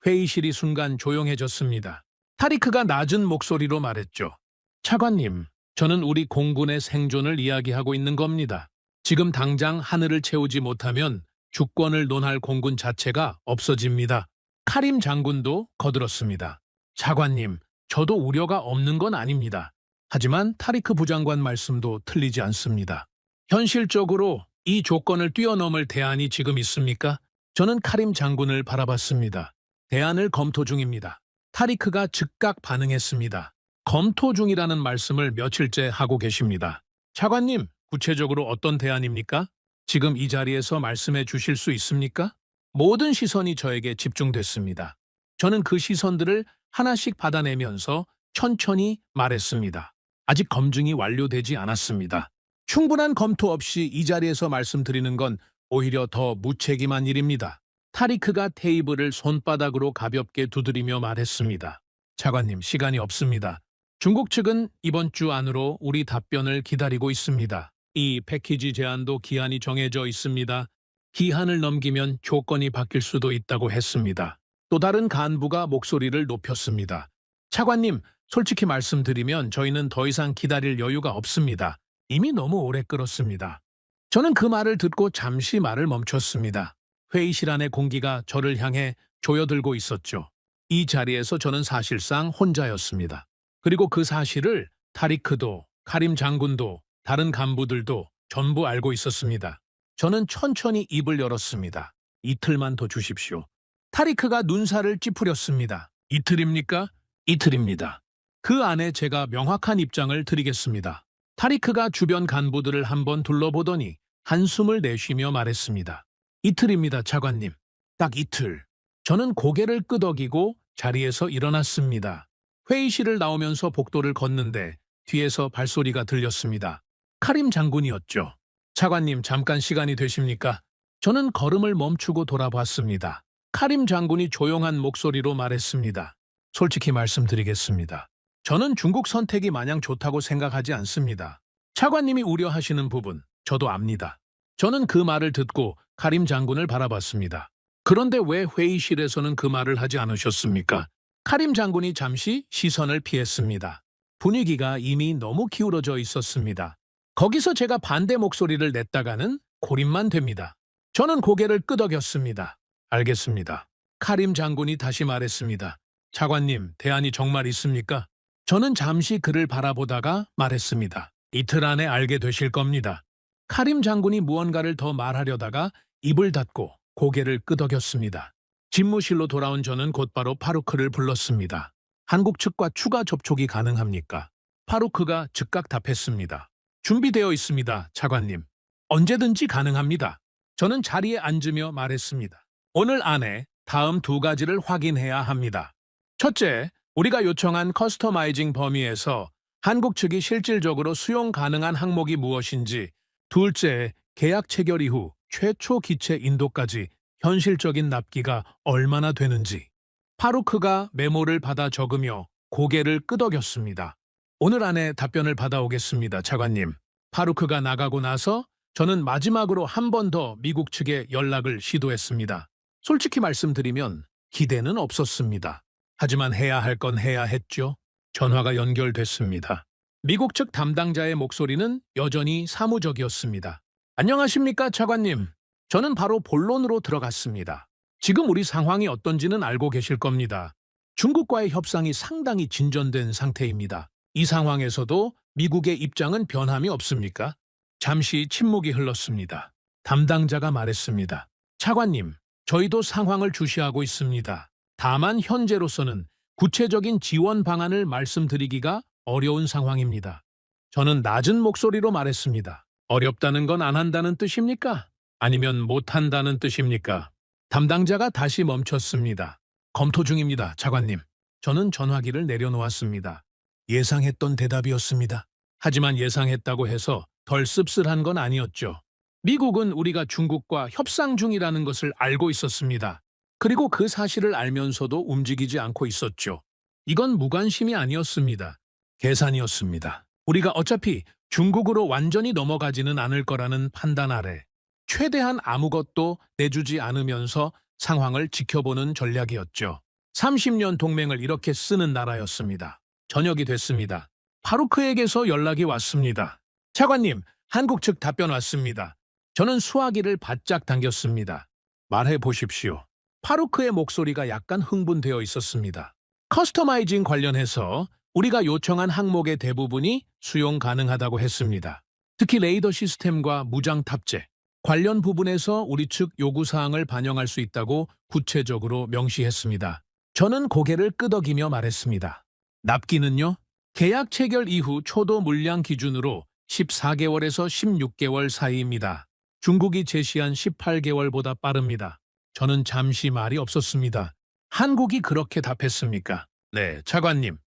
회의실이 순간 조용해졌습니다. 타리크가 낮은 목소리로 말했죠. 차관님, 저는 우리 공군의 생존을 이야기하고 있는 겁니다. 지금 당장 하늘을 채우지 못하면 주권을 논할 공군 자체가 없어집니다. 카림 장군도 거들었습니다. 차관님, 저도 우려가 없는 건 아닙니다. 하지만 타리크 부장관 말씀도 틀리지 않습니다. 현실적으로 이 조건을 뛰어넘을 대안이 지금 있습니까? 저는 카림 장군을 바라봤습니다. 대안을 검토 중입니다. 타리크가 즉각 반응했습니다. 검토 중이라는 말씀을 며칠째 하고 계십니다. 차관님, 구체적으로 어떤 대안입니까? 지금 이 자리에서 말씀해 주실 수 있습니까? 모든 시선이 저에게 집중됐습니다. 저는 그 시선들을 하나씩 받아내면서 천천히 말했습니다. 아직 검증이 완료되지 않았습니다. 충분한 검토 없이 이 자리에서 말씀드리는 건 오히려 더 무책임한 일입니다. 타리크가 테이블을 손바닥으로 가볍게 두드리며 말했습니다. 차관님, 시간이 없습니다. 중국 측은 이번 주 안으로 우리 답변을 기다리고 있습니다. 이 패키지 제안도 기한이 정해져 있습니다. 기한을 넘기면 조건이 바뀔 수도 있다고 했습니다. 또 다른 간부가 목소리를 높였습니다. 차관님, 솔직히 말씀드리면 저희는 더 이상 기다릴 여유가 없습니다. 이미 너무 오래 끌었습니다. 저는 그 말을 듣고 잠시 말을 멈췄습니다. 회의실 안의 공기가 저를 향해 조여들고 있었죠. 이 자리에서 저는 사실상 혼자였습니다. 그리고 그 사실을 타리크도, 카림 장군도, 다른 간부들도 전부 알고 있었습니다. 저는 천천히 입을 열었습니다. 이틀만 더 주십시오. 타리크가 눈살을 찌푸렸습니다. 이틀입니까? 이틀입니다. 그 안에 제가 명확한 입장을 드리겠습니다. 타리크가 주변 간부들을 한번 둘러보더니 한숨을 내쉬며 말했습니다. 이틀입니다, 차관님. 딱 이틀. 저는 고개를 끄덕이고 자리에서 일어났습니다. 회의실을 나오면서 복도를 걷는데 뒤에서 발소리가 들렸습니다. 카림 장군이었죠. 차관님, 잠깐 시간이 되십니까? 저는 걸음을 멈추고 돌아봤습니다. 카림 장군이 조용한 목소리로 말했습니다. 솔직히 말씀드리겠습니다. 저는 중국 선택이 마냥 좋다고 생각하지 않습니다. 차관님이 우려하시는 부분, 저도 압니다. 저는 그 말을 듣고 카림 장군을 바라봤습니다. 그런데 왜 회의실에서는 그 말을 하지 않으셨습니까? 카림 장군이 잠시 시선을 피했습니다. 분위기가 이미 너무 기울어져 있었습니다. 거기서 제가 반대 목소리를 냈다가는 고립만 됩니다. 저는 고개를 끄덕였습니다. 알겠습니다. 카림 장군이 다시 말했습니다. 차관님, 대안이 정말 있습니까? 저는 잠시 그를 바라보다가 말했습니다. 이틀 안에 알게 되실 겁니다. 카림 장군이 무언가를 더 말하려다가 입을 닫고 고개를 끄덕였습니다. 집무실로 돌아온 저는 곧바로 파루크를 불렀습니다. 한국 측과 추가 접촉이 가능합니까? 파루크가 즉각 답했습니다. 준비되어 있습니다, 차관님. 언제든지 가능합니다. 저는 자리에 앉으며 말했습니다. 오늘 안에 다음 두 가지를 확인해야 합니다. 첫째, 우리가 요청한 커스터마이징 범위에서 한국 측이 실질적으로 수용 가능한 항목이 무엇인지, 둘째, 계약 체결 이후 최초 기체 인도까지 현실적인 납기가 얼마나 되는지. 파루크가 메모를 받아 적으며 고개를 끄덕였습니다. 오늘 안에 답변을 받아오겠습니다, 차관님. 파루크가 나가고 나서 저는 마지막으로 한 번 더 미국 측에 연락을 시도했습니다. 솔직히 말씀드리면 기대는 없었습니다. 하지만 해야 할 건 해야 했죠. 전화가 연결됐습니다. 미국 측 담당자의 목소리는 여전히 사무적이었습니다. 안녕하십니까, 차관님. 저는 바로 본론으로 들어갔습니다. 지금 우리 상황이 어떤지는 알고 계실 겁니다. 중국과의 협상이 상당히 진전된 상태입니다. 이 상황에서도 미국의 입장은 변함이 없습니까? 잠시 침묵이 흘렀습니다. 담당자가 말했습니다. 차관님, 저희도 상황을 주시하고 있습니다. 다만 현재로서는 구체적인 지원 방안을 말씀드리기가 어려운 상황입니다. 저는 낮은 목소리로 말했습니다. 어렵다는 건 안 한다는 뜻입니까? 아니면 못 한다는 뜻입니까? 담당자가 다시 멈췄습니다. 검토 중입니다, 차관님. 저는 전화기를 내려놓았습니다. 예상했던 대답이었습니다. 하지만 예상했다고 해서 덜 씁쓸한 건 아니었죠. 미국은 우리가 중국과 협상 중이라는 것을 알고 있었습니다. 그리고 그 사실을 알면서도 움직이지 않고 있었죠. 이건 무관심이 아니었습니다. 계산이었습니다. 우리가 어차피 중국으로 완전히 넘어가지는 않을 거라는 판단 아래 최대한 아무것도 내주지 않으면서 상황을 지켜보는 전략이었죠. 30년 동맹을 이렇게 쓰는 나라였습니다. 저녁이 됐습니다. 파루크에게서 연락이 왔습니다. 차관님, 한국 측 답변 왔습니다. 저는 수화기를 바짝 당겼습니다. 말해 보십시오. 파루크의 목소리가 약간 흥분되어 있었습니다. 커스터마이징 관련해서 우리가 요청한 항목의 대부분이 수용 가능하다고 했습니다. 특히 레이더 시스템과 무장 탑재, 관련 부분에서 우리 측 요구사항을 반영할 수 있다고 구체적으로 명시했습니다. 저는 고개를 끄덕이며 말했습니다. 납기는요? 계약 체결 이후 초도 물량 기준으로 14개월에서 16개월 사이입니다. 중국이 제시한 18개월보다 빠릅니다. 저는 잠시 말이 없었습니다. 한국이 그렇게 답했습니까? 네, 차관님.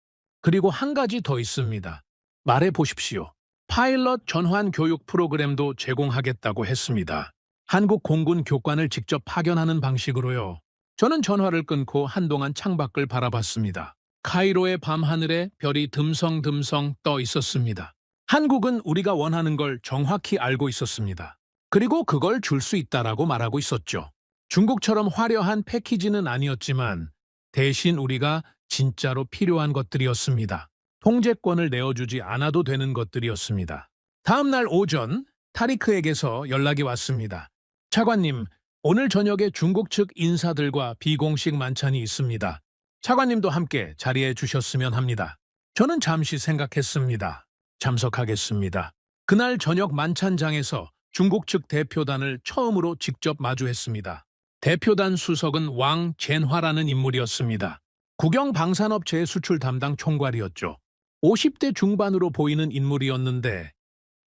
그리고 한 가지 더 있습니다. 말해 보십시오. 파일럿 전환 교육 프로그램도 제공하겠다고 했습니다. 한국 공군 교관을 직접 파견하는 방식으로요. 저는 전화를 끊고 한동안 창밖을 바라봤습니다. 카이로의 밤하늘에 별이 듬성듬성 떠 있었습니다. 한국은 우리가 원하는 걸 정확히 알고 있었습니다. 그리고 그걸 줄 수 있다라고 말하고 있었죠. 중국처럼 화려한 패키지는 아니었지만 대신 우리가 진짜로 필요한 것들이었습니다. 통제권을 내어주지 않아도 되는 것들이었습니다. 다음 날 오전 타리크에게서 연락이 왔습니다. 차관님, 오늘 저녁에 중국 측 인사들과 비공식 만찬이 있습니다. 차관님도 함께 자리해 주셨으면 합니다. 저는 잠시 생각했습니다. 참석하겠습니다. 그날 저녁 만찬장에서 중국 측 대표단을 처음으로 직접 마주했습니다. 대표단 수석은 왕 젠화라는 인물이었습니다. 국영 방산업체의 수출 담당 총괄이었죠. 50대 중반으로 보이는 인물이었는데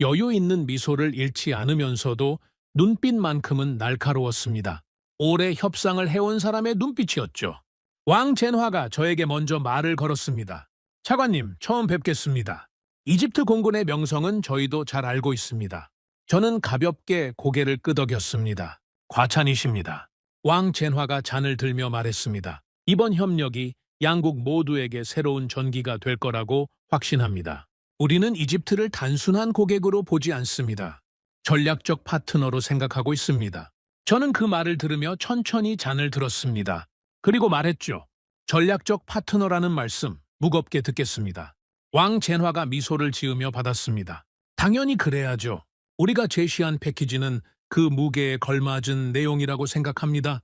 여유 있는 미소를 잃지 않으면서도 눈빛만큼은 날카로웠습니다. 오래 협상을 해온 사람의 눈빛이었죠. 왕 젠화가 저에게 먼저 말을 걸었습니다. 차관님, 처음 뵙겠습니다. 이집트 공군의 명성은 저희도 잘 알고 있습니다. 저는 가볍게 고개를 끄덕였습니다. 과찬이십니다. 왕 젠화가 잔을 들며 말했습니다. 이번 협력이 양국 모두에게 새로운 전기가 될 거라고 확신합니다. 우리는 이집트를 단순한 고객으로 보지 않습니다. 전략적 파트너로 생각하고 있습니다. 저는 그 말을 들으며 천천히 잔을 들었습니다. 그리고 말했죠. 전략적 파트너라는 말씀 무겁게 듣겠습니다. 왕 젠화가 미소를 지으며 받았습니다. 당연히 그래야죠. 우리가 제시한 패키지는 그 무게에 걸맞은 내용이라고 생각합니다.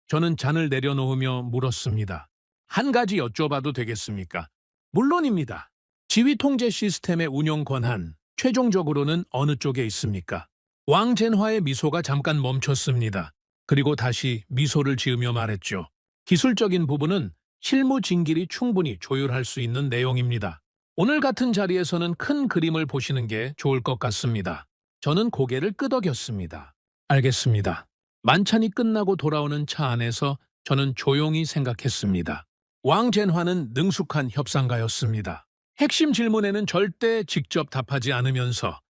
저는 잔을 내려놓으며 물었습니다. 한 가지 여쭤봐도 되겠습니까? 물론입니다. 지휘 통제 시스템의 운용 권한, 최종적으로는 어느 쪽에 있습니까? 왕 젠화의 미소가 잠깐 멈췄습니다. 그리고 다시 미소를 지으며 말했죠. 기술적인 부분은 실무 진길이 충분히 조율할 수 있는 내용입니다. 오늘 같은 자리에서는 큰 그림을 보시는 게 좋을 것 같습니다. 저는 고개를 끄덕였습니다. 알겠습니다. 만찬이 끝나고 돌아오는 차 안에서 저는 조용히 생각했습니다. 왕 젠화는 능숙한 협상가였습니다. 핵심 질문에는 절대 직접 답하지 않으면서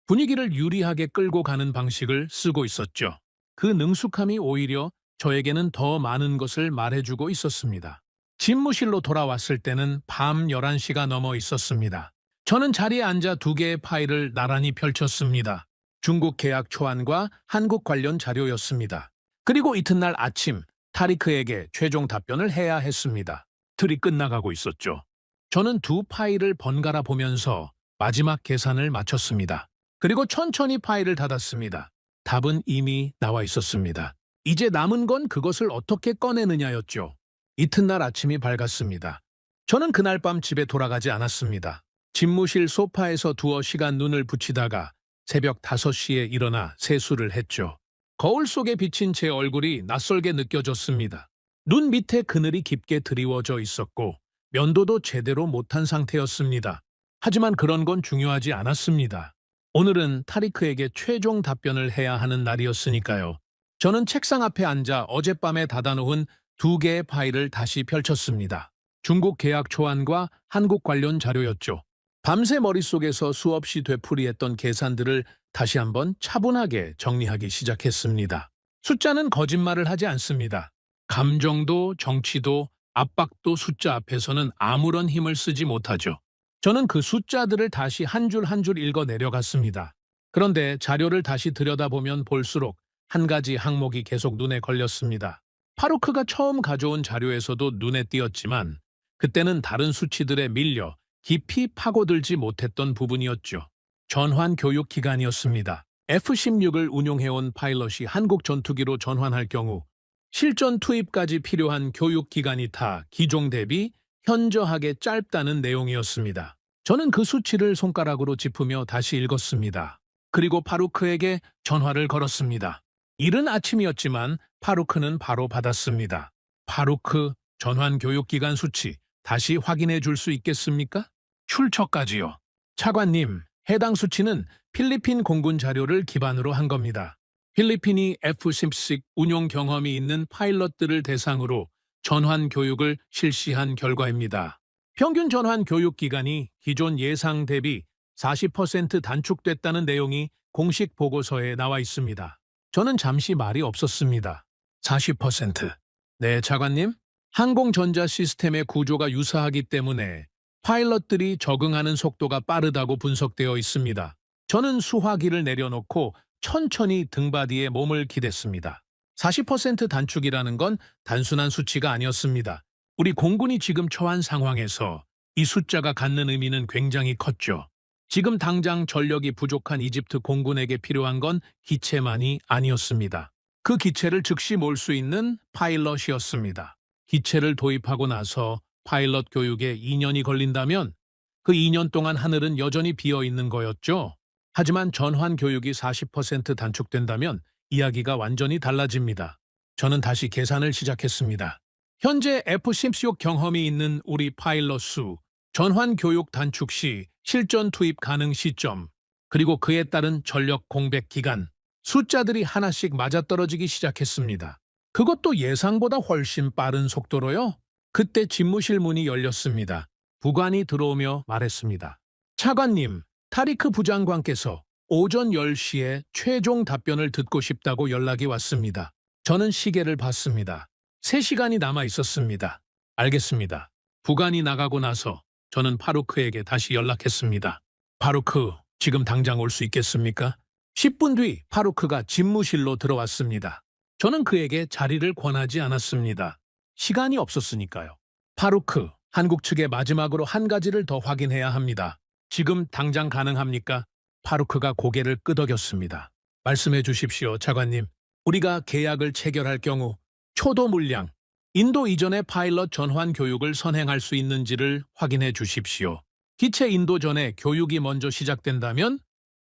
분위기를 유리하게 끌고 가는 방식을 쓰고 있었죠. 그 능숙함이 오히려 저에게는 더 많은 것을 말해주고 있었습니다. 집무실로 돌아왔을 때는 밤 11시가 넘어 있었습니다. 저는 자리에 앉아 두 개의 파일을 나란히 펼쳤습니다. 중국 계약 초안과 한국 관련 자료였습니다. 그리고 이튿날 아침 타리크에게 최종 답변을 해야 했습니다. 틀이 끝나가고 있었죠. 저는 두 파일을 번갈아 보면서 마지막 계산을 마쳤습니다. 그리고 천천히 파일을 닫았습니다. 답은 이미 나와 있었습니다. 이제 남은 건 그것을 어떻게 꺼내느냐였죠. 이튿날 아침이 밝았습니다. 저는 그날 밤 집에 돌아가지 않았습니다. 집무실 소파에서 두어 시간 눈을 붙이다가 새벽 5시에 일어나 세수를 했죠. 거울 속에 비친 제 얼굴이 낯설게 느껴졌습니다. 눈 밑에 그늘이 깊게 드리워져 있었고 면도도 제대로 못한 상태였습니다. 하지만 그런 건 중요하지 않았습니다. 오늘은 타리크에게 최종 답변을 해야 하는 날이었으니까요. 저는 책상 앞에 앉아 어젯밤에 닫아놓은 2개의 파일을 다시 펼쳤습니다. 중국 계약 초안과 한국 관련 자료였죠. 밤새 머릿속에서 수없이 되풀이했던 계산들을 다시 한번 차분하게 정리하기 시작했습니다. 숫자는 거짓말을 하지 않습니다. 감정도 정치도 압박도 숫자 앞에서는 아무런 힘을 쓰지 못하죠. 저는 그 숫자들을 다시 한 줄 한 줄 읽어 내려갔습니다. 그런데 자료를 다시 들여다보면 볼수록 한 가지 항목이 계속 눈에 걸렸습니다. 파루크가 처음 가져온 자료에서도 눈에 띄었지만 그때는 다른 수치들에 밀려 깊이 파고들지 못했던 부분이었죠. 전환 교육 기간이었습니다. F-16을 운용해온 파일럿이 한국 전투기로 전환할 경우 실전 투입까지 필요한 교육 기간이 다 기종 대비 현저하게 짧다는 내용이었습니다. 저는 그 수치를 손가락으로 짚으며 다시 읽었습니다. 그리고 파루크에게 전화를 걸었습니다. 이른 아침이었지만 파루크는 바로 받았습니다. 파루크, 전환 교육 기간 수치 다시 확인해 줄 수 있겠습니까? 출처까지요. 차관님, 해당 수치는 필리핀 공군 자료를 기반으로 한 겁니다. 필리핀이 F-16 운용 경험이 있는 파일럿들을 대상으로 전환 교육을 실시한 결과입니다. 평균 전환 교육 기간이 기존 예상 대비 40% 단축됐다는 내용이 공식 보고서에 나와 있습니다. 저는 잠시 말이 없었습니다. 40%. 네, 차관님. 항공전자 시스템의 구조가 유사하기 때문에 파일럿들이 적응하는 속도가 빠르다고 분석되어 있습니다. 저는 수화기를 내려놓고 천천히 등받이에 몸을 기댔습니다. 40% 단축이라는 건 단순한 수치가 아니었습니다. 우리 공군이 지금 처한 상황에서 이 숫자가 갖는 의미는 굉장히 컸죠. 지금 당장 전력이 부족한 이집트 공군에게 필요한 건 기체만이 아니었습니다. 그 기체를 즉시 몰 수 있는 파일럿이었습니다. 기체를 도입하고 나서 파일럿 교육에 2년이 걸린다면 그 2년 동안 하늘은 여전히 비어 있는 거였죠. 하지만 전환 교육이 40% 단축된다면 이야기가 완전히 달라집니다. 저는 다시 계산을 시작했습니다. 현재 F-16 경험이 있는 우리 파일럿 수, 전환 교육 단축 시 실전 투입 가능 시점, 그리고 그에 따른 전력 공백 기간, 숫자들이 하나씩 맞아떨어지기 시작했습니다. 그것도 예상보다 훨씬 빠른 속도로요. 그때 집무실 문이 열렸습니다. 부관이 들어오며 말했습니다. 차관님, 타리크 부장관께서 오전 10시에 최종 답변을 듣고 싶다고 연락이 왔습니다. 저는 시계를 봤습니다. 3시간이 남아 있었습니다. 알겠습니다. 부관이 나가고 나서 저는 파루크에게 다시 연락했습니다. 파루크, 지금 당장 올 수 있겠습니까? 10분 뒤 파루크가 집무실로 들어왔습니다. 저는 그에게 자리를 권하지 않았습니다. 시간이 없었으니까요. 파루크, 한국 측에 마지막으로 한 가지를 더 확인해야 합니다. 지금 당장 가능합니까? 파루크가 고개를 끄덕였습니다. 말씀해 주십시오, 차관님. 우리가 계약을 체결할 경우 초도 물량, 인도 이전의 파일럿 전환 교육을 선행할 수 있는지를 확인해 주십시오. 기체 인도 전에 교육이 먼저 시작된다면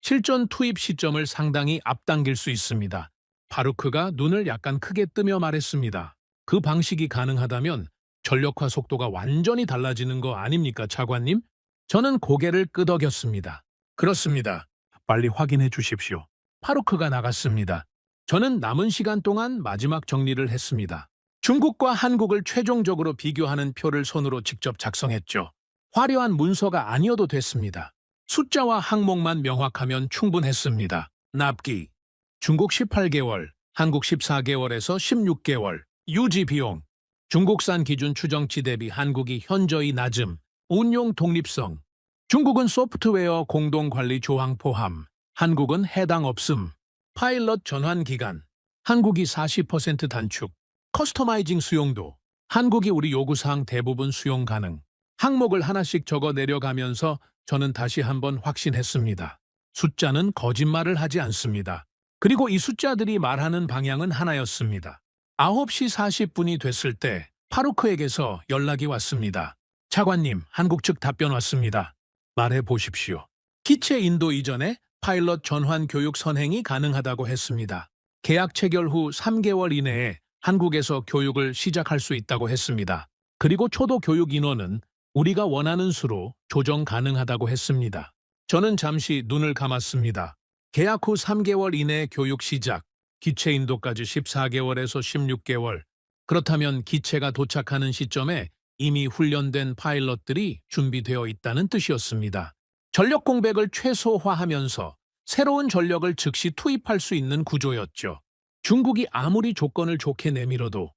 실전 투입 시점을 상당히 앞당길 수 있습니다. 파루크가 눈을 약간 크게 뜨며 말했습니다. 그 방식이 가능하다면 전력화 속도가 완전히 달라지는 거 아닙니까, 차관님? 저는 고개를 끄덕였습니다. 그렇습니다. 빨리 확인해 주십시오. 파루크가 나갔습니다. 저는 남은 시간 동안 마지막 정리를 했습니다. 중국과 한국을 최종적으로 비교하는 표를 손으로 직접 작성했죠. 화려한 문서가 아니어도 됐습니다. 숫자와 항목만 명확하면 충분했습니다. 납기, 중국 18개월, 한국 14개월에서 16개월, 유지 비용, 중국산 기준 추정치 대비 한국이 현저히 낮음, 운용 독립성, 중국은 소프트웨어 공동관리 조항 포함, 한국은 해당 없음, 파일럿 전환 기간, 한국이 40% 단축, 커스터마이징 수용도, 한국이 우리 요구사항 대부분 수용 가능. 항목을 하나씩 적어 내려가면서 저는 다시 한번 확신했습니다. 숫자는 거짓말을 하지 않습니다. 그리고 이 숫자들이 말하는 방향은 하나였습니다. 9시 40분이 됐을 때 파루크에게서 연락이 왔습니다. 차관님, 한국 측 답변 왔습니다. 말해 보십시오. 기체 인도 이전에 파일럿 전환 교육 선행이 가능하다고 했습니다. 계약 체결 후 3개월 이내에 한국에서 교육을 시작할 수 있다고 했습니다. 그리고 초도 교육 인원은 우리가 원하는 수로 조정 가능하다고 했습니다. 저는 잠시 눈을 감았습니다. 계약 후 3개월 이내 교육 시작, 기체 인도까지 14개월에서 16개월. 그렇다면 기체가 도착하는 시점에 이미 훈련된 파일럿들이 준비되어 있다는 뜻이었습니다. 전력 공백을 최소화하면서 새로운 전력을 즉시 투입할 수 있는 구조였죠. 중국이 아무리 조건을 좋게 내밀어도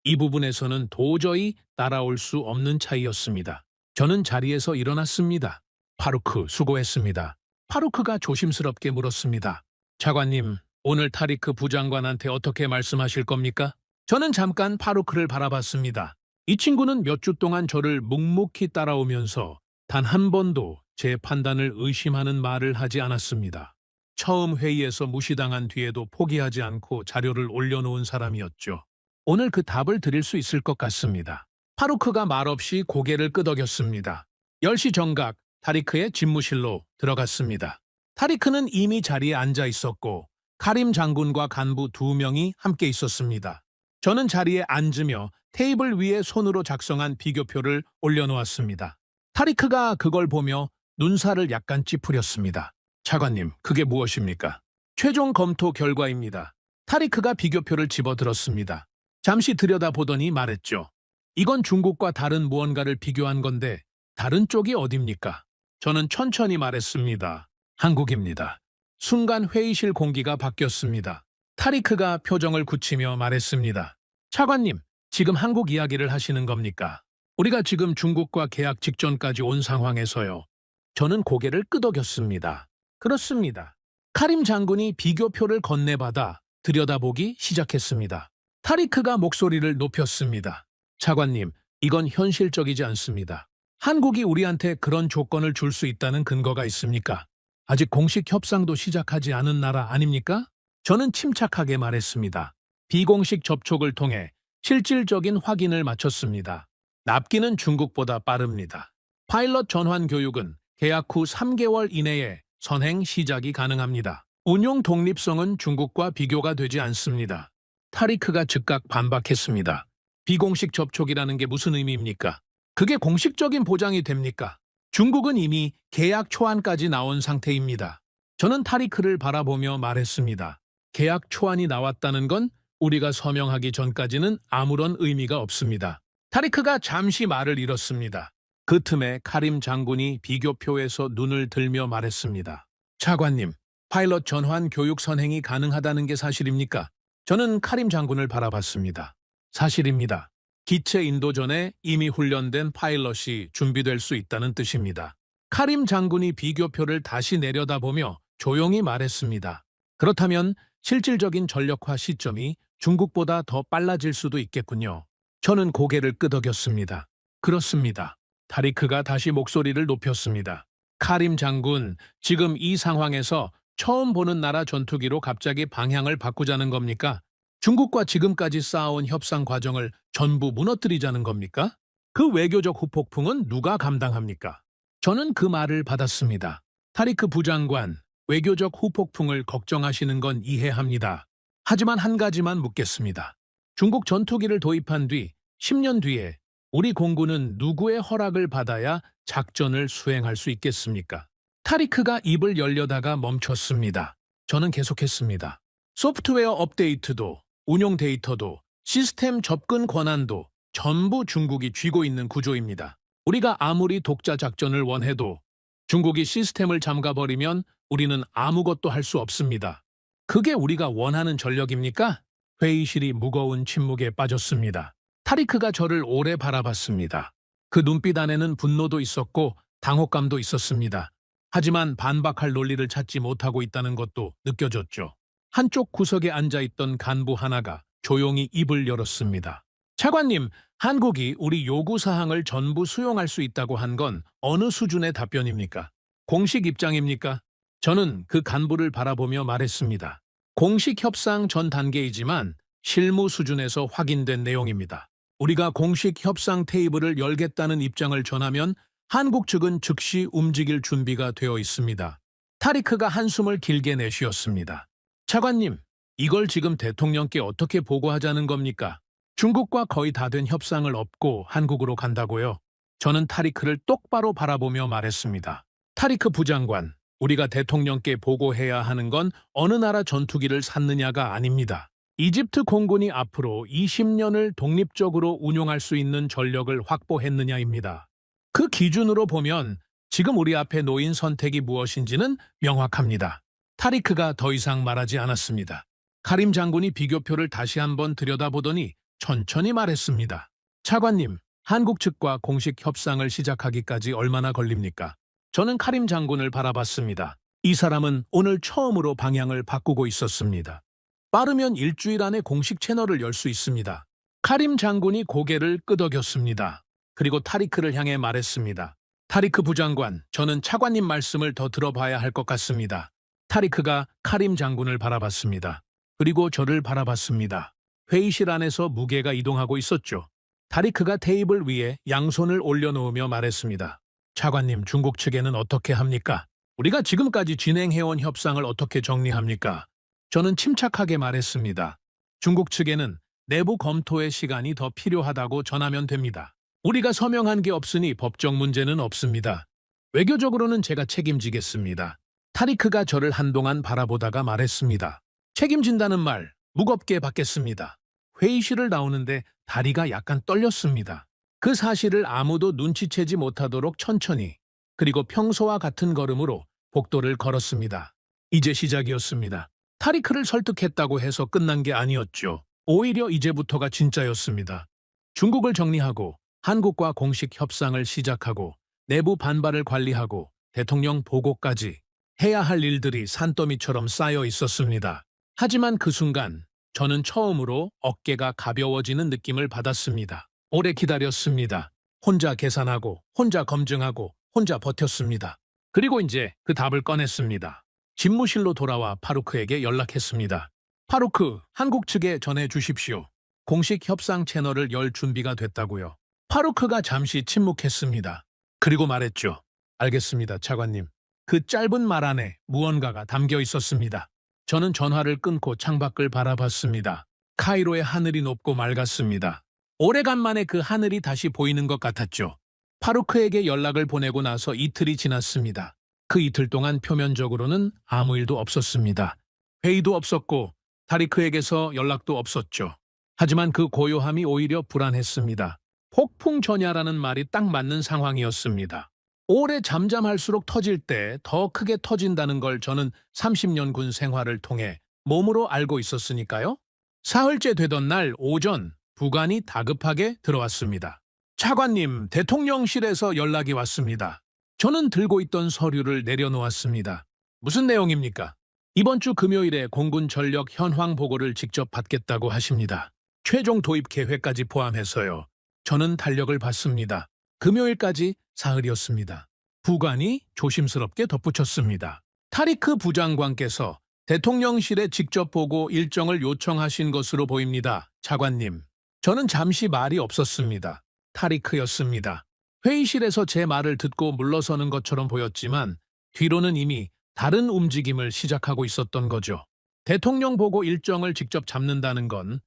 이 부분에서는 도저히 따라올 수 없는 차이였습니다. 저는 자리에서 일어났습니다. 파루크, 수고했습니다. 파루크가 조심스럽게 물었습니다. 차관님, 오늘 타리크 부장관한테 어떻게 말씀하실 겁니까? 저는 잠깐 파루크를 바라봤습니다. 이 친구는 몇 주 동안 저를 묵묵히 따라오면서 단 한 번도 제 판단을 의심하는 말을 하지 않았습니다. 처음 회의에서 무시당한 뒤에도 포기하지 않고 자료를 올려놓은 사람이었죠. 오늘 그 답을 드릴 수 있을 것 같습니다. 파루크가 말없이 고개를 끄덕였습니다. 10시 정각 타리크의 집무실로 들어갔습니다. 타리크는 이미 자리에 앉아 있었고 카림 장군과 간부 2명이 함께 있었습니다. 저는 자리에 앉으며 테이블 위에 손으로 작성한 비교표를 올려놓았습니다. 타리크가 그걸 보며 눈살을 약간 찌푸렸습니다. 차관님, 그게 무엇입니까? 최종 검토 결과입니다. 타리크가 비교표를 집어들었습니다. 잠시 들여다보더니 말했죠. 이건 중국과 다른 무언가를 비교한 건데 다른 쪽이 어딥니까? 저는 천천히 말했습니다. 한국입니다. 순간 회의실 공기가 바뀌었습니다. 타리크가 표정을 굳히며 말했습니다. 차관님, 지금 한국 이야기를 하시는 겁니까? 우리가 지금 중국과 계약 직전까지 온 상황에서요. 저는 고개를 끄덕였습니다. 그렇습니다. 카림 장군이 비교표를 건네받아 들여다보기 시작했습니다. 타리크가 목소리를 높였습니다. 차관님, 이건 현실적이지 않습니다. 한국이 우리한테 그런 조건을 줄 수 있다는 근거가 있습니까? 아직 공식 협상도 시작하지 않은 나라 아닙니까? 저는 침착하게 말했습니다. 비공식 접촉을 통해 실질적인 확인을 마쳤습니다. 납기는 중국보다 빠릅니다. 파일럿 전환 교육은 계약 후 3개월 이내에 선행 시작이 가능합니다. 운용 독립성은 중국과 비교가 되지 않습니다. 타리크가 즉각 반박했습니다. 비공식 접촉이라는 게 무슨 의미입니까? 그게 공식적인 보장이 됩니까? 중국은 이미 계약 초안까지 나온 상태입니다. 저는 타리크를 바라보며 말했습니다. 계약 초안이 나왔다는 건 우리가 서명하기 전까지는 아무런 의미가 없습니다. 타리크가 잠시 말을 잃었습니다. 그 틈에 카림 장군이 비교표에서 눈을 들며 말했습니다. 차관님, 파일럿 전환 교육 선행이 가능하다는 게 사실입니까? 저는 카림 장군을 바라봤습니다. 사실입니다. 기체 인도 전에 이미 훈련된 파일럿이 준비될 수 있다는 뜻입니다. 카림 장군이 비교표를 다시 내려다보며 조용히 말했습니다. 그렇다면 실질적인 전력화 시점이 중국보다 더 빨라질 수도 있겠군요. 저는 고개를 끄덕였습니다. 그렇습니다. 타리크가 다시 목소리를 높였습니다. 카림 장군, 지금 이 상황에서 처음 보는 나라 전투기로 갑자기 방향을 바꾸자는 겁니까? 중국과 지금까지 쌓아온 협상 과정을 전부 무너뜨리자는 겁니까? 그 외교적 후폭풍은 누가 감당합니까? 저는 그 말을 받았습니다. 타리크 부장관, 외교적 후폭풍을 걱정하시는 건 이해합니다. 하지만 한 가지만 묻겠습니다. 중국 전투기를 도입한 뒤 10년 뒤에 우리 공군은 누구의 허락을 받아야 작전을 수행할 수 있겠습니까? 타리크가 입을 열려다가 멈췄습니다. 저는 계속했습니다. 소프트웨어 업데이트도, 운용 데이터도, 시스템 접근 권한도 전부 중국이 쥐고 있는 구조입니다. 우리가 아무리 독자 작전을 원해도 중국이 시스템을 잠가버리면 우리는 아무것도 할 수 없습니다. 그게 우리가 원하는 전력입니까? 회의실이 무거운 침묵에 빠졌습니다. 타리크가 저를 오래 바라봤습니다. 그 눈빛 안에는 분노도 있었고 당혹감도 있었습니다. 하지만 반박할 논리를 찾지 못하고 있다는 것도 느껴졌죠. 한쪽 구석에 앉아있던 간부 하나가 조용히 입을 열었습니다. 차관님, 한국이 우리 요구사항을 전부 수용할 수 있다고 한 건 어느 수준의 답변입니까? 공식 입장입니까? 저는 그 간부를 바라보며 말했습니다. 공식 협상 전 단계이지만 실무 수준에서 확인된 내용입니다. 우리가 공식 협상 테이블을 열겠다는 입장을 전하면 한국 측은 즉시 움직일 준비가 되어 있습니다. 타리크가 한숨을 길게 내쉬었습니다. 차관님, 이걸 지금 대통령께 어떻게 보고하자는 겁니까? 중국과 거의 다 된 협상을 업고 한국으로 간다고요? 저는 타리크를 똑바로 바라보며 말했습니다. 타리크 부장관, 우리가 대통령께 보고해야 하는 건 어느 나라 전투기를 샀느냐가 아닙니다. 이집트 공군이 앞으로 20년을 독립적으로 운용할 수 있는 전력을 확보했느냐입니다. 그 기준으로 보면 지금 우리 앞에 놓인 선택이 무엇인지는 명확합니다. 타리크가 더 이상 말하지 않았습니다. 카림 장군이 비교표를 다시 한번 들여다보더니 천천히 말했습니다. 차관님, 한국 측과 공식 협상을 시작하기까지 얼마나 걸립니까? 저는 카림 장군을 바라봤습니다. 이 사람은 오늘 처음으로 방향을 바꾸고 있었습니다. 빠르면 일주일 안에 공식 채널을 열 수 있습니다. 카림 장군이 고개를 끄덕였습니다. 그리고 타리크를 향해 말했습니다. 타리크 부장관, 저는 차관님 말씀을 더 들어봐야 할 것 같습니다. 타리크가 카림 장군을 바라봤습니다. 그리고 저를 바라봤습니다. 회의실 안에서 무게가 이동하고 있었죠. 타리크가 테이블 위에 양손을 올려놓으며 말했습니다. 차관님, 중국 측에는 어떻게 합니까? 우리가 지금까지 진행해온 협상을 어떻게 정리합니까? 저는 침착하게 말했습니다. 중국 측에는 내부 검토의 시간이 더 필요하다고 전하면 됩니다. 우리가 서명한 게 없으니 법적 문제는 없습니다. 외교적으로는 제가 책임지겠습니다. 타리크가 저를 한동안 바라보다가 말했습니다. 책임진다는 말 무겁게 받겠습니다. 회의실을 나오는데 다리가 약간 떨렸습니다. 그 사실을 아무도 눈치채지 못하도록 천천히 그리고 평소와 같은 걸음으로 복도를 걸었습니다. 이제 시작이었습니다. 타리크를 설득했다고 해서 끝난 게 아니었죠. 오히려 이제부터가 진짜였습니다. 중국을 정리하고 한국과 공식 협상을 시작하고 내부 반발을 관리하고 대통령 보고까지 해야 할 일들이 산더미처럼 쌓여 있었습니다. 하지만 그 순간 저는 처음으로 어깨가 가벼워지는 느낌을 받았습니다. 오래 기다렸습니다. 혼자 계산하고 혼자 검증하고 혼자 버텼습니다. 그리고 이제 그 답을 꺼냈습니다. 집무실로 돌아와 파루크에게 연락했습니다. 파루크, 한국 측에 전해 주십시오. 공식 협상 채널을 열 준비가 됐다고요. 파루크가 잠시 침묵했습니다. 그리고 말했죠. 알겠습니다, 차관님. 그 짧은 말 안에 무언가가 담겨 있었습니다. 저는 전화를 끊고 창밖을 바라봤습니다. 카이로의 하늘이 높고 맑았습니다. 오래간만에 그 하늘이 다시 보이는 것 같았죠. 파루크에게 연락을 보내고 나서 이틀이 지났습니다. 그 이틀 동안 표면적으로는 아무 일도 없었습니다. 회의도 없었고 타리크에게서 연락도 없었죠. 하지만 그 고요함이 오히려 불안했습니다. 폭풍 전야라는 말이 딱 맞는 상황이었습니다. 오래 잠잠할수록 터질 때 더 크게 터진다는 걸 저는 30년 군 생활을 통해 몸으로 알고 있었으니까요. 사흘째 되던 날 오전 부관이 다급하게 들어왔습니다. 차관님, 대통령실에서 연락이 왔습니다. 저는 들고 있던 서류를 내려놓았습니다. 무슨 내용입니까? 이번 주 금요일에 공군 전력 현황 보고를 직접 받겠다고 하십니다. 최종 도입 계획까지 포함해서요. 저는 달력을 봤습니다. 금요일까지 사흘이었습니다. 부관이 조심스럽게 덧붙였습니다. 타리크 부장관께서 대통령실에 직접 보고 일정을 요청하신 것으로 보입니다. 차관님. 저는 잠시 말이 없었습니다. 타리크였습니다. 회의실에서 제 말을 듣고 물러서는 것처럼 보였지만 뒤로는 이미 다른 움직임을 시작하고 있었던 거죠. 대통령 보고 일정을 직접 잡는다는 건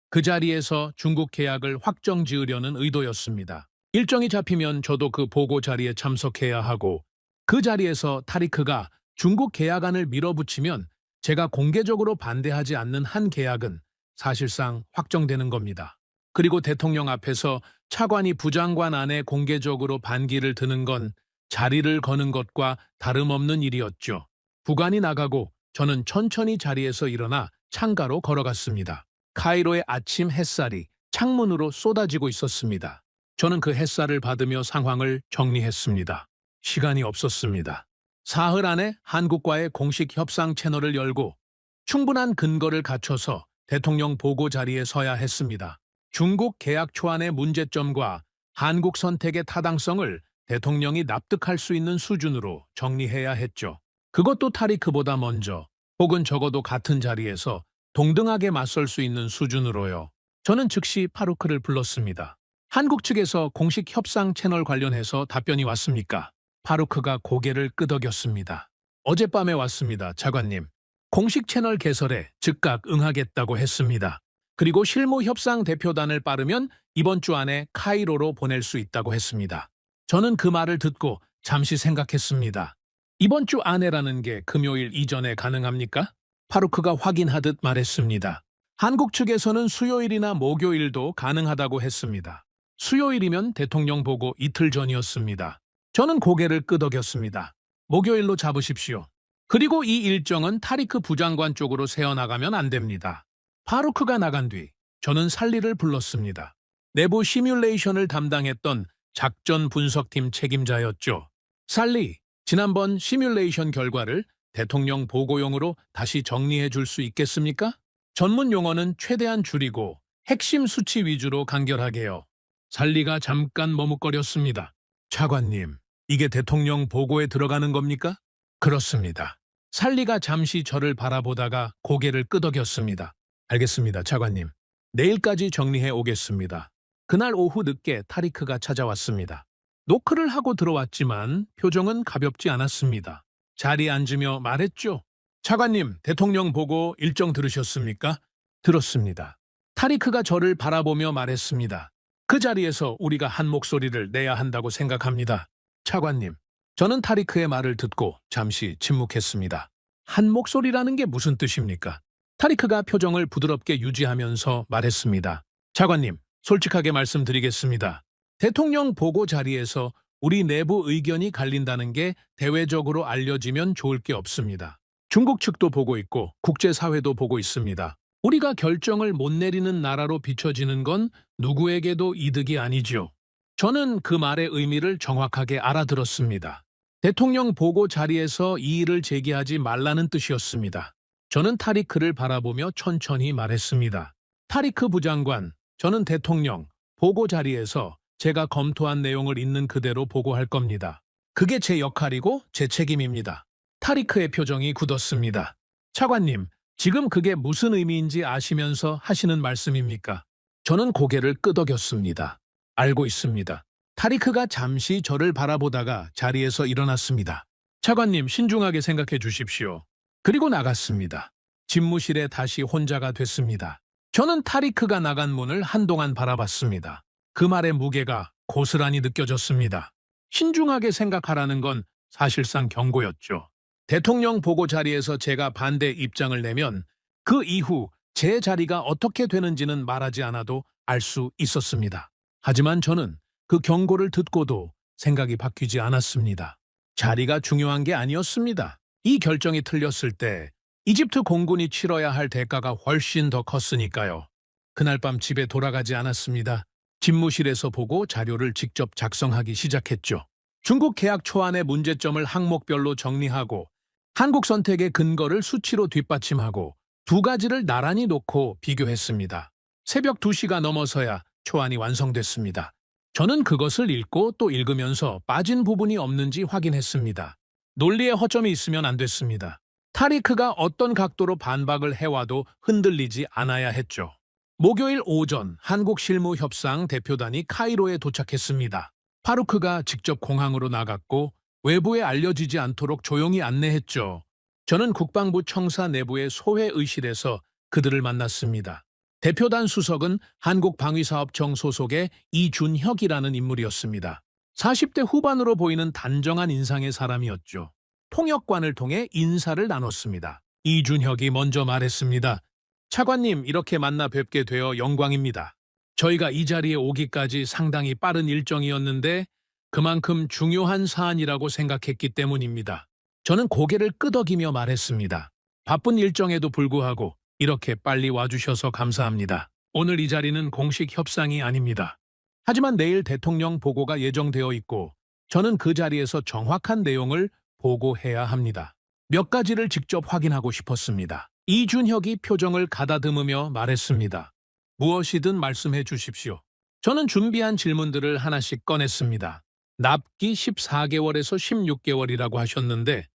그 자리에서 중국 계약을 확정 지으려는 의도였습니다. 일정이 잡히면 저도 그 보고 자리에 참석해야 하고 그 자리에서 타리크가 중국 계약안을 밀어붙이면 제가 공개적으로 반대하지 않는 한 계약은 사실상 확정되는 겁니다. 그리고 대통령 앞에서 차관이 부장관 안에 공개적으로 반기를 드는 건 자리를 거는 것과 다름없는 일이었죠. 부관이 나가고 저는 천천히 자리에서 일어나 창가로 걸어갔습니다. 카이로의 아침 햇살이 창문으로 쏟아지고 있었습니다. 저는 그 햇살을 받으며 상황을 정리했습니다. 시간이 없었습니다. 사흘 안에 한국과의 공식 협상 채널을 열고 충분한 근거를 갖춰서 대통령 보고 자리에 서야 했습니다. 중국 계약 초안의 문제점과 한국 선택의 타당성을 대통령이 납득할 수 있는 수준으로 정리해야 했죠. 그것도 타리크보다 먼저 혹은 적어도 같은 자리에서 동등하게 맞설 수 있는 수준으로요. 저는 즉시 파루크를 불렀습니다. 한국 측에서 공식 협상 채널 관련해서 답변이 왔습니까? 파루크가 고개를 끄덕였습니다. 어젯밤에 왔습니다, 차관님. 공식 채널 개설에 즉각 응하겠다고 했습니다. 그리고 실무 협상 대표단을 빠르면 이번 주 안에 카이로로 보낼 수 있다고 했습니다. 저는 그 말을 듣고 잠시 생각했습니다. 이번 주 안에라는 게 금요일 이전에 가능합니까? 파루크가 확인하듯 말했습니다. 한국 측에서는 수요일이나 목요일도 가능하다고 했습니다. 수요일이면 대통령 보고 이틀 전이었습니다. 저는 고개를 끄덕였습니다. 목요일로 잡으십시오. 그리고 이 일정은 타리크 부장관 쪽으로 세어나가면 안 됩니다. 파루크가 나간 뒤 저는 살리를 불렀습니다. 내부 시뮬레이션을 담당했던 작전 분석팀 책임자였죠. 살리, 지난번 시뮬레이션 결과를 대통령 보고용으로 다시 정리해 줄 수 있겠습니까? 전문 용어는 최대한 줄이고 핵심 수치 위주로 간결하게요. 살리가 잠깐 머뭇거렸습니다. 차관님, 이게 대통령 보고에 들어가는 겁니까? 그렇습니다. 살리가 잠시 저를 바라보다가 고개를 끄덕였습니다. 알겠습니다, 차관님. 내일까지 정리해 오겠습니다. 그날 오후 늦게 타리크가 찾아왔습니다. 노크를 하고 들어왔지만 표정은 가볍지 않았습니다. 자리에 앉으며 말했죠. 차관님, 대통령 보고 일정 들으셨습니까? 들었습니다. 타리크가 저를 바라보며 말했습니다. 그 자리에서 우리가 한 목소리를 내야 한다고 생각합니다. 차관님, 저는 타리크의 말을 듣고 잠시 침묵했습니다. 한 목소리라는 게 무슨 뜻입니까? 타리크가 표정을 부드럽게 유지하면서 말했습니다. 차관님, 솔직하게 말씀드리겠습니다. 대통령 보고 자리에서 우리 내부 의견이 갈린다는 게 대외적으로 알려지면 좋을 게 없습니다. 중국 측도 보고 있고 국제사회도 보고 있습니다. 우리가 결정을 못 내리는 나라로 비춰지는 건 누구에게도 이득이 아니지요. 저는 그 말의 의미를 정확하게 알아들었습니다. 대통령 보고 자리에서 이의를 제기하지 말라는 뜻이었습니다. 저는 타리크를 바라보며 천천히 말했습니다. 타리크 부장관, 저는 대통령 보고 자리에서 제가 검토한 내용을 있는 그대로 보고할 겁니다. 그게 제 역할이고 제 책임입니다. 타리크의 표정이 굳었습니다. 차관님, 지금 그게 무슨 의미인지 아시면서 하시는 말씀입니까? 저는 고개를 끄덕였습니다. 알고 있습니다. 타리크가 잠시 저를 바라보다가 자리에서 일어났습니다. 차관님, 신중하게 생각해 주십시오. 그리고 나갔습니다. 집무실에 다시 혼자가 됐습니다. 저는 타리크가 나간 문을 한동안 바라봤습니다. 그 말의 무게가 고스란히 느껴졌습니다. 신중하게 생각하라는 건 사실상 경고였죠. 대통령 보고 자리에서 제가 반대 입장을 내면 그 이후 제 자리가 어떻게 되는지는 말하지 않아도 알 수 있었습니다. 하지만 저는 그 경고를 듣고도 생각이 바뀌지 않았습니다. 자리가 중요한 게 아니었습니다. 이 결정이 틀렸을 때 이집트 공군이 치러야 할 대가가 훨씬 더 컸으니까요. 그날 밤 집에 돌아가지 않았습니다. 집무실에서 보고 자료를 직접 작성하기 시작했죠. 중국 계약 초안의 문제점을 항목별로 정리하고 한국 선택의 근거를 수치로 뒷받침하고 두 가지를 나란히 놓고 비교했습니다. 새벽 2시가 넘어서야 초안이 완성됐습니다. 저는 그것을 읽고 또 읽으면서 빠진 부분이 없는지 확인했습니다. 논리에 허점이 있으면 안 됐습니다. 타리크가 어떤 각도로 반박을 해와도 흔들리지 않아야 했죠. 목요일 오전 한국 실무협상 대표단이 카이로에 도착했습니다. 파루크가 직접 공항으로 나갔고 외부에 알려지지 않도록 조용히 안내했죠. 저는 국방부 청사 내부의 소회의실에서 그들을 만났습니다. 대표단 수석은 한국방위사업청 소속의 이준혁이라는 인물이었습니다. 40대 후반으로 보이는 단정한 인상의 사람이었죠. 통역관을 통해 인사를 나눴습니다. 이준혁이 먼저 말했습니다. 차관님, 이렇게 만나 뵙게 되어 영광입니다. 저희가 이 자리에 오기까지 상당히 빠른 일정이었는데 그만큼 중요한 사안이라고 생각했기 때문입니다. 저는 고개를 끄덕이며 말했습니다. 바쁜 일정에도 불구하고 이렇게 빨리 와주셔서 감사합니다. 오늘 이 자리는 공식 협상이 아닙니다. 하지만 내일 대통령 보고가 예정되어 있고 저는 그 자리에서 정확한 내용을 보고해야 합니다. 몇 가지를 직접 확인하고 싶었습니다. 이준혁이 표정을 가다듬으며 말했습니다. 무엇이든 말씀해 주십시오. 저는 준비한 질문들을 하나씩 꺼냈습니다. 납기 14개월에서 16개월이라고 하셨는데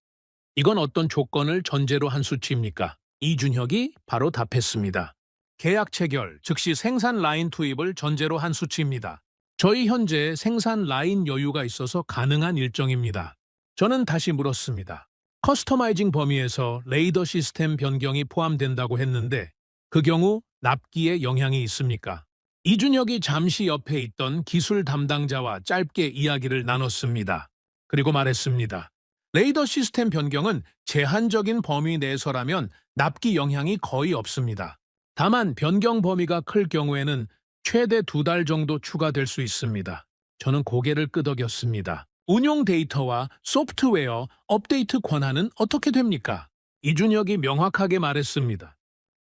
이건 어떤 조건을 전제로 한 수치입니까? 이준혁이 바로 답했습니다. 계약 체결, 즉시 생산 라인 투입을 전제로 한 수치입니다. 저희 현재 생산 라인 여유가 있어서 가능한 일정입니다. 저는 다시 물었습니다. 커스터마이징 범위에서 레이더 시스템 변경이 포함된다고 했는데 그 경우 납기에 영향이 있습니까? 이준혁이 잠시 옆에 있던 기술 담당자와 짧게 이야기를 나눴습니다. 그리고 말했습니다. 레이더 시스템 변경은 제한적인 범위 내에서라면 납기 영향이 거의 없습니다. 다만 변경 범위가 클 경우에는 최대 2달 정도 추가될 수 있습니다. 저는 고개를 끄덕였습니다. 운용 데이터와 소프트웨어 업데이트 권한은 어떻게 됩니까? 이준혁이 명확하게 말했습니다.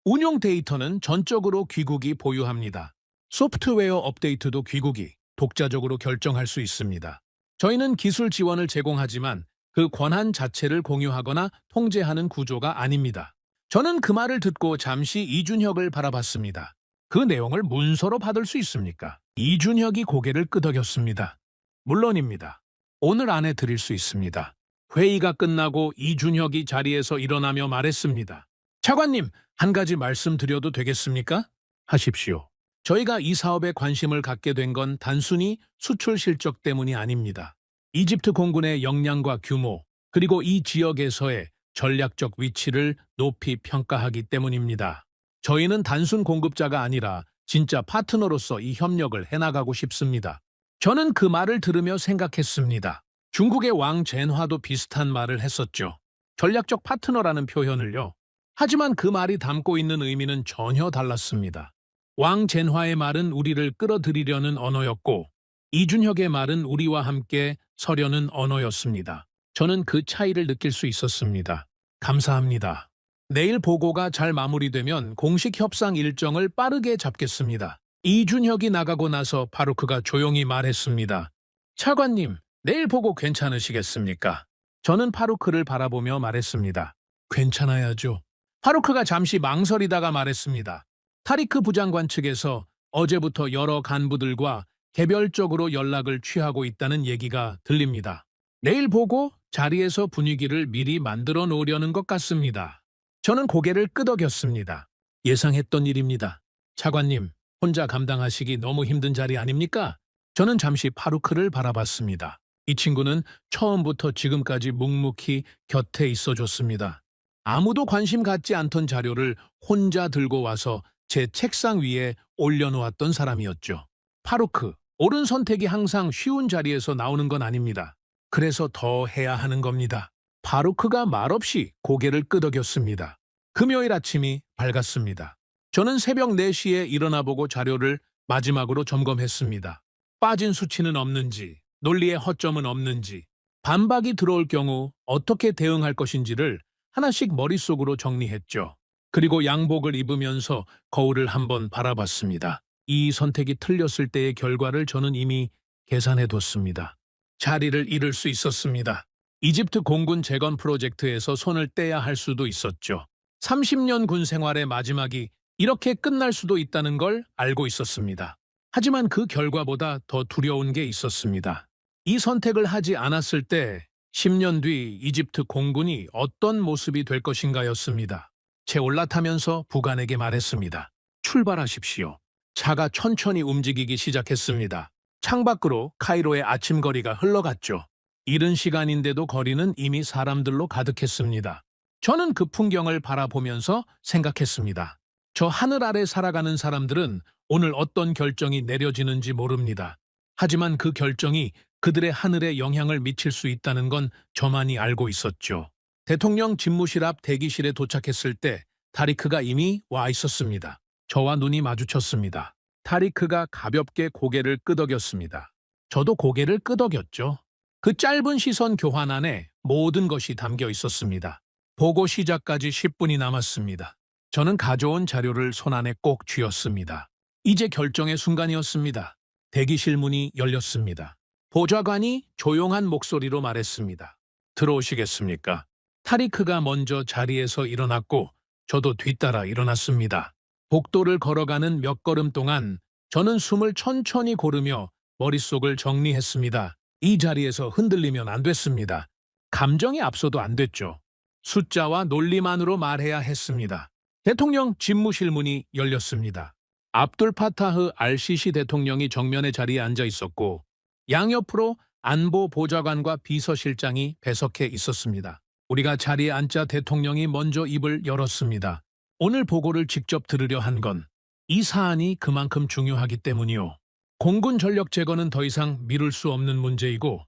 운용 데이터는 전적으로 귀국이 보유합니다. 소프트웨어 업데이트도 귀국이 독자적으로 결정할 수 있습니다. 저희는 기술 지원을 제공하지만 그 권한 자체를 공유하거나 통제하는 구조가 아닙니다. 저는 그 말을 듣고 잠시 이준혁을 바라봤습니다. 그 내용을 문서로 받을 수 있습니까? 이준혁이 고개를 끄덕였습니다. 물론입니다. 오늘 안에 드릴 수 있습니다. 회의가 끝나고 이준혁이 자리에서 일어나며 말했습니다. 차관님, 한 가지 말씀드려도 되겠습니까? 하십시오. 저희가 이 사업에 관심을 갖게 된 건 단순히 수출 실적 때문이 아닙니다. 이집트 공군의 역량과 규모, 그리고 이 지역에서의 전략적 위치를 높이 평가하기 때문입니다. 저희는 단순 공급자가 아니라 진짜 파트너로서 이 협력을 해나가고 싶습니다. 저는 그 말을 들으며 생각했습니다. 중국의 왕 젠화도 비슷한 말을 했었죠. 전략적 파트너라는 표현을요. 하지만 그 말이 담고 있는 의미는 전혀 달랐습니다. 왕 젠화의 말은 우리를 끌어들이려는 언어였고 이준혁의 말은 우리와 함께 서려는 언어였습니다. 저는 그 차이를 느낄 수 있었습니다. 감사합니다. 내일 보고가 잘 마무리되면 공식 협상 일정을 빠르게 잡겠습니다. 이준혁이 나가고 나서 파루크가 조용히 말했습니다. 차관님, 내일 보고 괜찮으시겠습니까? 저는 파루크를 바라보며 말했습니다. 괜찮아야죠. 파루크가 잠시 망설이다가 말했습니다. 타리크 부장관 측에서 어제부터 여러 간부들과 개별적으로 연락을 취하고 있다는 얘기가 들립니다. 내일 보고 자리에서 분위기를 미리 만들어 놓으려는 것 같습니다. 저는 고개를 끄덕였습니다. 예상했던 일입니다. 차관님, 혼자 감당하시기 너무 힘든 자리 아닙니까? 저는 잠시 파루크를 바라봤습니다. 이 친구는 처음부터 지금까지 묵묵히 곁에 있어줬습니다. 아무도 관심 갖지 않던 자료를 혼자 들고 와서 제 책상 위에 올려놓았던 사람이었죠. 파루크, 옳은 선택이 항상 쉬운 자리에서 나오는 건 아닙니다. 그래서 더 해야 하는 겁니다. 파루크가 말없이 고개를 끄덕였습니다. 금요일 아침이 밝았습니다. 저는 새벽 4시에 일어나 보고 자료를 마지막으로 점검했습니다. 빠진 수치는 없는지, 논리의 허점은 없는지, 반박이 들어올 경우 어떻게 대응할 것인지를 하나씩 머릿속으로 정리했죠. 그리고 양복을 입으면서 거울을 한번 바라봤습니다. 이 선택이 틀렸을 때의 결과를 저는 이미 계산해뒀습니다. 자리를 잃을 수 있었습니다. 이집트 공군 재건 프로젝트에서 손을 떼야 할 수도 있었죠. 30년 군 생활의 마지막이 이렇게 끝날 수도 있다는 걸 알고 있었습니다. 하지만 그 결과보다 더 두려운 게 있었습니다. 이 선택을 하지 않았을 때 10년 뒤 이집트 공군이 어떤 모습이 될 것인가였습니다. 제 올라타면서 부관에게 말했습니다. 출발하십시오. 차가 천천히 움직이기 시작했습니다. 창밖으로 카이로의 아침 거리가 흘러갔죠. 이른 시간인데도 거리는 이미 사람들로 가득했습니다. 저는 그 풍경을 바라보면서 생각했습니다. 저 하늘 아래 살아가는 사람들은 오늘 어떤 결정이 내려지는지 모릅니다. 하지만 그 결정이 그들의 하늘에 영향을 미칠 수 있다는 건 저만이 알고 있었죠. 대통령 집무실 앞 대기실에 도착했을 때 타리크가 이미 와 있었습니다. 저와 눈이 마주쳤습니다. 타리크가 가볍게 고개를 끄덕였습니다. 저도 고개를 끄덕였죠. 그 짧은 시선 교환 안에 모든 것이 담겨 있었습니다. 보고 시작까지 10분이 남았습니다. 저는 가져온 자료를 손안에 꼭 쥐었습니다. 이제 결정의 순간이었습니다. 대기실 문이 열렸습니다. 보좌관이 조용한 목소리로 말했습니다. 들어오시겠습니까? 타리크가 먼저 자리에서 일어났고 저도 뒤따라 일어났습니다. 복도를 걸어가는 몇 걸음 동안 저는 숨을 천천히 고르며 머릿속을 정리했습니다. 이 자리에서 흔들리면 안 됐습니다. 감정이 앞서도 안 됐죠. 숫자와 논리만으로 말해야 했습니다. 대통령 집무실 문이 열렸습니다. 압둘 파타흐 알시시 대통령이 정면의 자리에 앉아 있었고 양옆으로 안보 보좌관과 비서실장이 배석해 있었습니다. 우리가 자리에 앉자 대통령이 먼저 입을 열었습니다. 오늘 보고를 직접 들으려 한 건 이 사안이 그만큼 중요하기 때문이요. 공군 전력 제거는 더 이상 미룰 수 없는 문제이고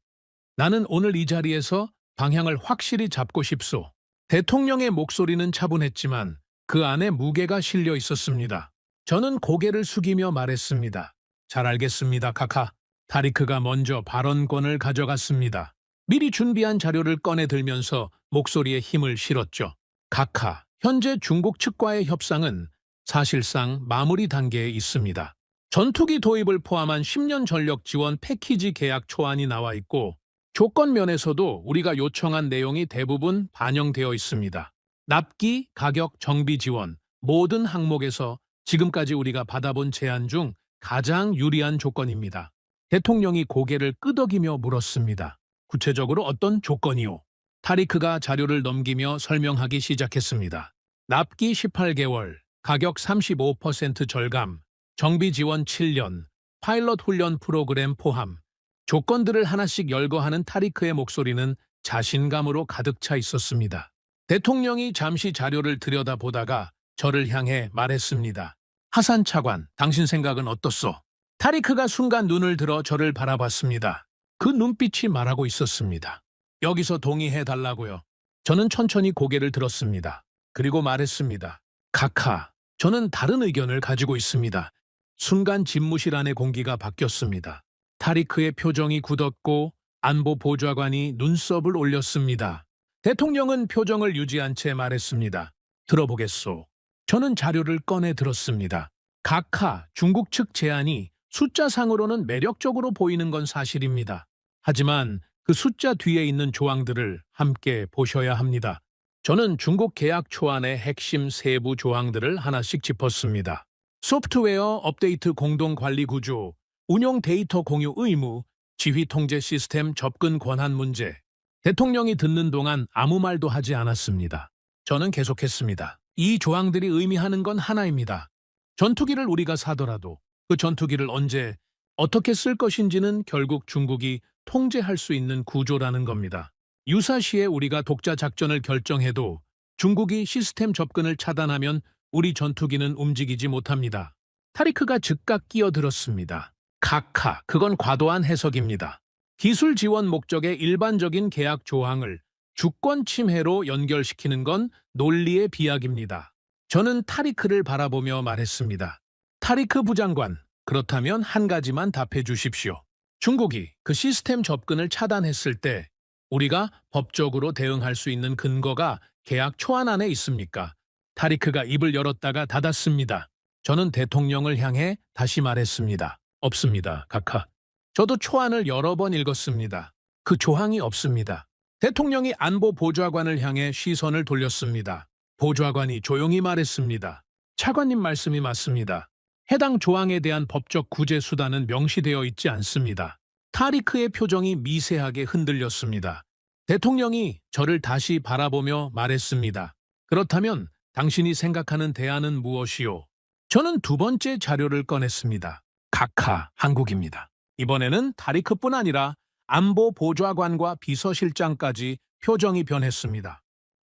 나는 오늘 이 자리에서 방향을 확실히 잡고 싶소. 대통령의 목소리는 차분했지만 그 안에 무게가 실려 있었습니다. 저는 고개를 숙이며 말했습니다. 잘 알겠습니다, 카카. 타리크가 먼저 발언권을 가져갔습니다. 미리 준비한 자료를 꺼내 들면서 목소리에 힘을 실었죠. 카카, 현재 중국 측과의 협상은 사실상 마무리 단계에 있습니다. 전투기 도입을 포함한 10년 전력 지원 패키지 계약 초안이 나와 있고 조건 면에서도 우리가 요청한 내용이 대부분 반영되어 있습니다. 납기, 가격, 정비 지원, 모든 항목에서 지금까지 우리가 받아본 제안 중 가장 유리한 조건입니다. 대통령이 고개를 끄덕이며 물었습니다. 구체적으로 어떤 조건이요? 타리크가 자료를 넘기며 설명하기 시작했습니다. 납기 18개월, 가격 35% 절감, 정비 지원 7년, 파일럿 훈련 프로그램 포함, 조건들을 하나씩 열거하는 타리크의 목소리는 자신감으로 가득 차 있었습니다. 대통령이 잠시 자료를 들여다보다가 저를 향해 말했습니다. 하산 차관, 당신 생각은 어떻소? 타리크가 순간 눈을 들어 저를 바라봤습니다. 그 눈빛이 말하고 있었습니다. 여기서 동의해달라고요. 저는 천천히 고개를 들었습니다. 그리고 말했습니다. 카카, 저는 다른 의견을 가지고 있습니다. 순간 집무실 안의 공기가 바뀌었습니다. 타리크의 표정이 굳었고 안보 보좌관이 눈썹을 올렸습니다. 대통령은 표정을 유지한 채 말했습니다. 들어보겠소. 저는 자료를 꺼내 들었습니다. 카카, 중국 측 제안이 숫자상으로는 매력적으로 보이는 건 사실입니다. 하지만 그 숫자 뒤에 있는 조항들을 함께 보셔야 합니다. 저는 중국 계약 초안의 핵심 세부 조항들을 하나씩 짚었습니다. 소프트웨어 업데이트 공동 관리 구조, 운용 데이터 공유 의무, 지휘 통제 시스템 접근 권한 문제. 대통령이 듣는 동안 아무 말도 하지 않았습니다. 저는 계속했습니다. 이 조항들이 의미하는 건 하나입니다. 전투기를 우리가 사더라도 그 전투기를 언제, 어떻게 쓸 것인지는 결국 중국이 통제할 수 있는 구조라는 겁니다. 유사시에 우리가 독자 작전을 결정해도 중국이 시스템 접근을 차단하면 우리 전투기는 움직이지 못합니다. 타리크가 즉각 끼어들었습니다. 카카, 그건 과도한 해석입니다. 기술 지원 목적의 일반적인 계약 조항을 주권 침해로 연결시키는 건 논리의 비약입니다. 저는 타리크를 바라보며 말했습니다. 타리크 부장관, 그렇다면 한 가지만 답해 주십시오. 중국이 그 시스템 접근을 차단했을 때 우리가 법적으로 대응할 수 있는 근거가 계약 초안 안에 있습니까? 타리크가 입을 열었다가 닫았습니다. 저는 대통령을 향해 다시 말했습니다. 없습니다, 카카. 저도 초안을 여러 번 읽었습니다. 그 조항이 없습니다. 대통령이 안보 보좌관을 향해 시선을 돌렸습니다. 보좌관이 조용히 말했습니다. 차관님 말씀이 맞습니다. 해당 조항에 대한 법적 구제 수단은 명시되어 있지 않습니다. 타리크의 표정이 미세하게 흔들렸습니다. 대통령이 저를 다시 바라보며 말했습니다. 그렇다면 당신이 생각하는 대안은 무엇이요? 저는 두 번째 자료를 꺼냈습니다. 카카, 한국입니다. 이번에는 타리크뿐 아니라 안보 보좌관과 비서실장까지 표정이 변했습니다.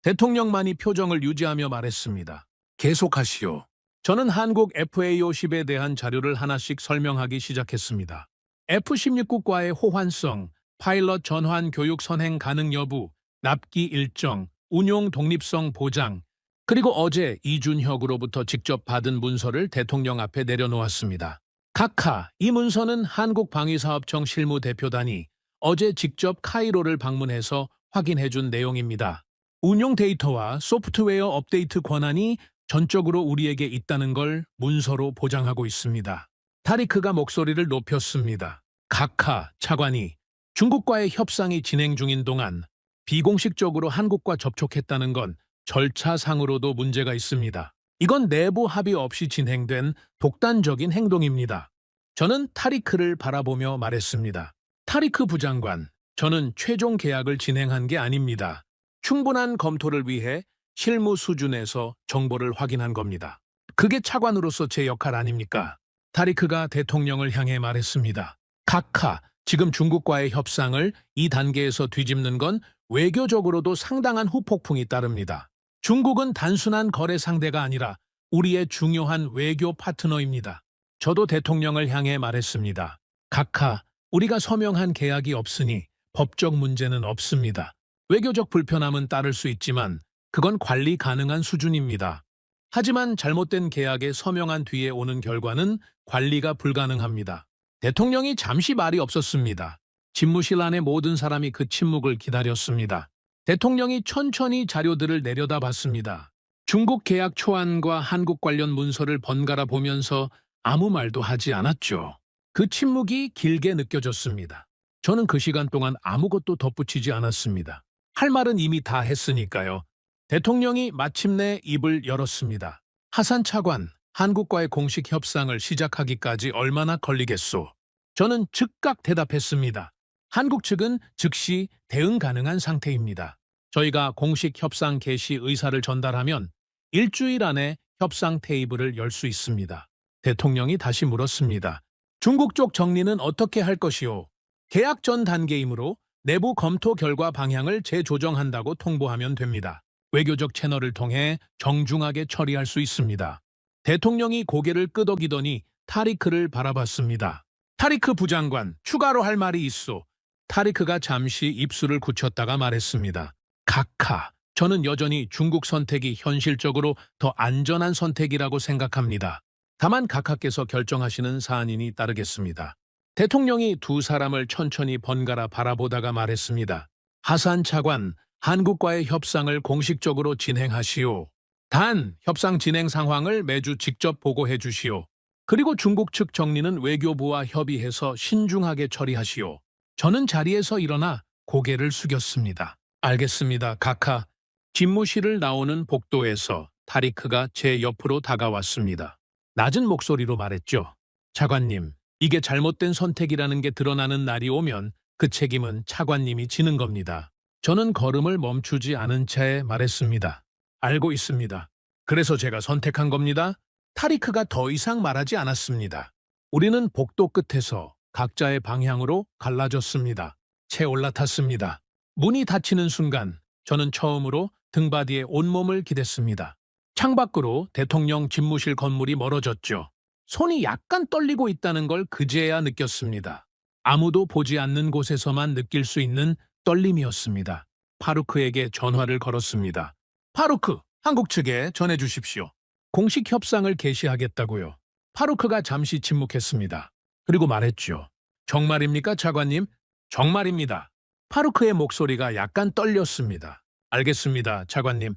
대통령만이 표정을 유지하며 말했습니다. 계속하시오. 저는 한국 FA-50에 대한 자료를 하나씩 설명하기 시작했습니다. F-16국과의 호환성, 파일럿 전환 교육 선행 가능 여부, 납기 일정, 운용 독립성 보장, 그리고 어제 이준혁으로부터 직접 받은 문서를 대통령 앞에 내려놓았습니다. 카카, 이 문서는 한국방위사업청 실무대표단이 어제 직접 카이로를 방문해서 확인해준 내용입니다. 운용 데이터와 소프트웨어 업데이트 권한이 전적으로 우리에게 있다는 걸 문서로 보장하고 있습니다. 타리크가 목소리를 높였습니다. 카카, 차관이 중국과의 협상이 진행 중인 동안 비공식적으로 한국과 접촉했다는 건 절차상으로도 문제가 있습니다. 이건 내부 합의 없이 진행된 독단적인 행동입니다. 저는 타리크를 바라보며 말했습니다. 타리크 부장관, 저는 최종 계약을 진행한 게 아닙니다. 충분한 검토를 위해 실무 수준에서 정보를 확인한 겁니다. 그게 차관으로서 제 역할 아닙니까? 타리크가 대통령을 향해 말했습니다. 카카, 지금 중국과의 협상을 이 단계에서 뒤집는 건 외교적으로도 상당한 후폭풍이 따릅니다. 중국은 단순한 거래 상대가 아니라 우리의 중요한 외교 파트너입니다. 저도 대통령을 향해 말했습니다. 카카, 우리가 서명한 계약이 없으니 법적 문제는 없습니다. 외교적 불편함은 따를 수 있지만 그건 관리 가능한 수준입니다. 하지만 잘못된 계약에 서명한 뒤에 오는 결과는 관리가 불가능합니다. 대통령이 잠시 말이 없었습니다. 집무실 안의 모든 사람이 그 침묵을 기다렸습니다. 대통령이 천천히 자료들을 내려다봤습니다. 중국 계약 초안과 한국 관련 문서를 번갈아 보면서 아무 말도 하지 않았죠. 그 침묵이 길게 느껴졌습니다. 저는 그 시간 동안 아무것도 덧붙이지 않았습니다. 할 말은 이미 다 했으니까요. 대통령이 마침내 입을 열었습니다. 하산 차관, 한국과의 공식 협상을 시작하기까지 얼마나 걸리겠소? 저는 즉각 대답했습니다. 한국 측은 즉시 대응 가능한 상태입니다. 저희가 공식 협상 개시 의사를 전달하면 일주일 안에 협상 테이블을 열 수 있습니다. 대통령이 다시 물었습니다. 중국 쪽 정리는 어떻게 할 것이오? 계약 전 단계이므로 내부 검토 결과 방향을 재조정한다고 통보하면 됩니다. 외교적 채널을 통해 정중하게 처리할 수 있습니다. 대통령이 고개를 끄덕이더니 타리크를 바라봤습니다. 타리크 부장관, 추가로 할 말이 있소. 타리크가 잠시 입술을 굳혔다가 말했습니다. 카카, 저는 여전히 중국 선택이 현실적으로 더 안전한 선택이라고 생각합니다. 다만 카카께서 결정하시는 사안이니 따르겠습니다. 대통령이 두 사람을 천천히 번갈아 바라보다가 말했습니다. 하산 차관, 한국과의 협상을 공식적으로 진행하시오. 단, 협상 진행 상황을 매주 직접 보고해 주시오. 그리고 중국 측 정리는 외교부와 협의해서 신중하게 처리하시오. 저는 자리에서 일어나 고개를 숙였습니다. 알겠습니다, 카카. 집무실을 나오는 복도에서 타리크가 제 옆으로 다가왔습니다. 낮은 목소리로 말했죠. 차관님, 이게 잘못된 선택이라는 게 드러나는 날이 오면 그 책임은 차관님이 지는 겁니다. 저는 걸음을 멈추지 않은 채 말했습니다. 알고 있습니다. 그래서 제가 선택한 겁니다. 타리크가 더 이상 말하지 않았습니다. 우리는 복도 끝에서 각자의 방향으로 갈라졌습니다. 채 올라탔습니다. 문이 닫히는 순간 저는 처음으로 등받이에 온몸을 기댔습니다. 창밖으로 대통령 집무실 건물이 멀어졌죠. 손이 약간 떨리고 있다는 걸 그제야 느꼈습니다. 아무도 보지 않는 곳에서만 느낄 수 있는 떨림이었습니다. 파루크에게 전화를 걸었습니다. 파루크, 한국 측에 전해주십시오. 공식 협상을 개시하겠다고요. 파루크가 잠시 침묵했습니다. 그리고 말했죠. 정말입니까, 차관님? 정말입니다. 파루크의 목소리가 약간 떨렸습니다. 알겠습니다, 차관님.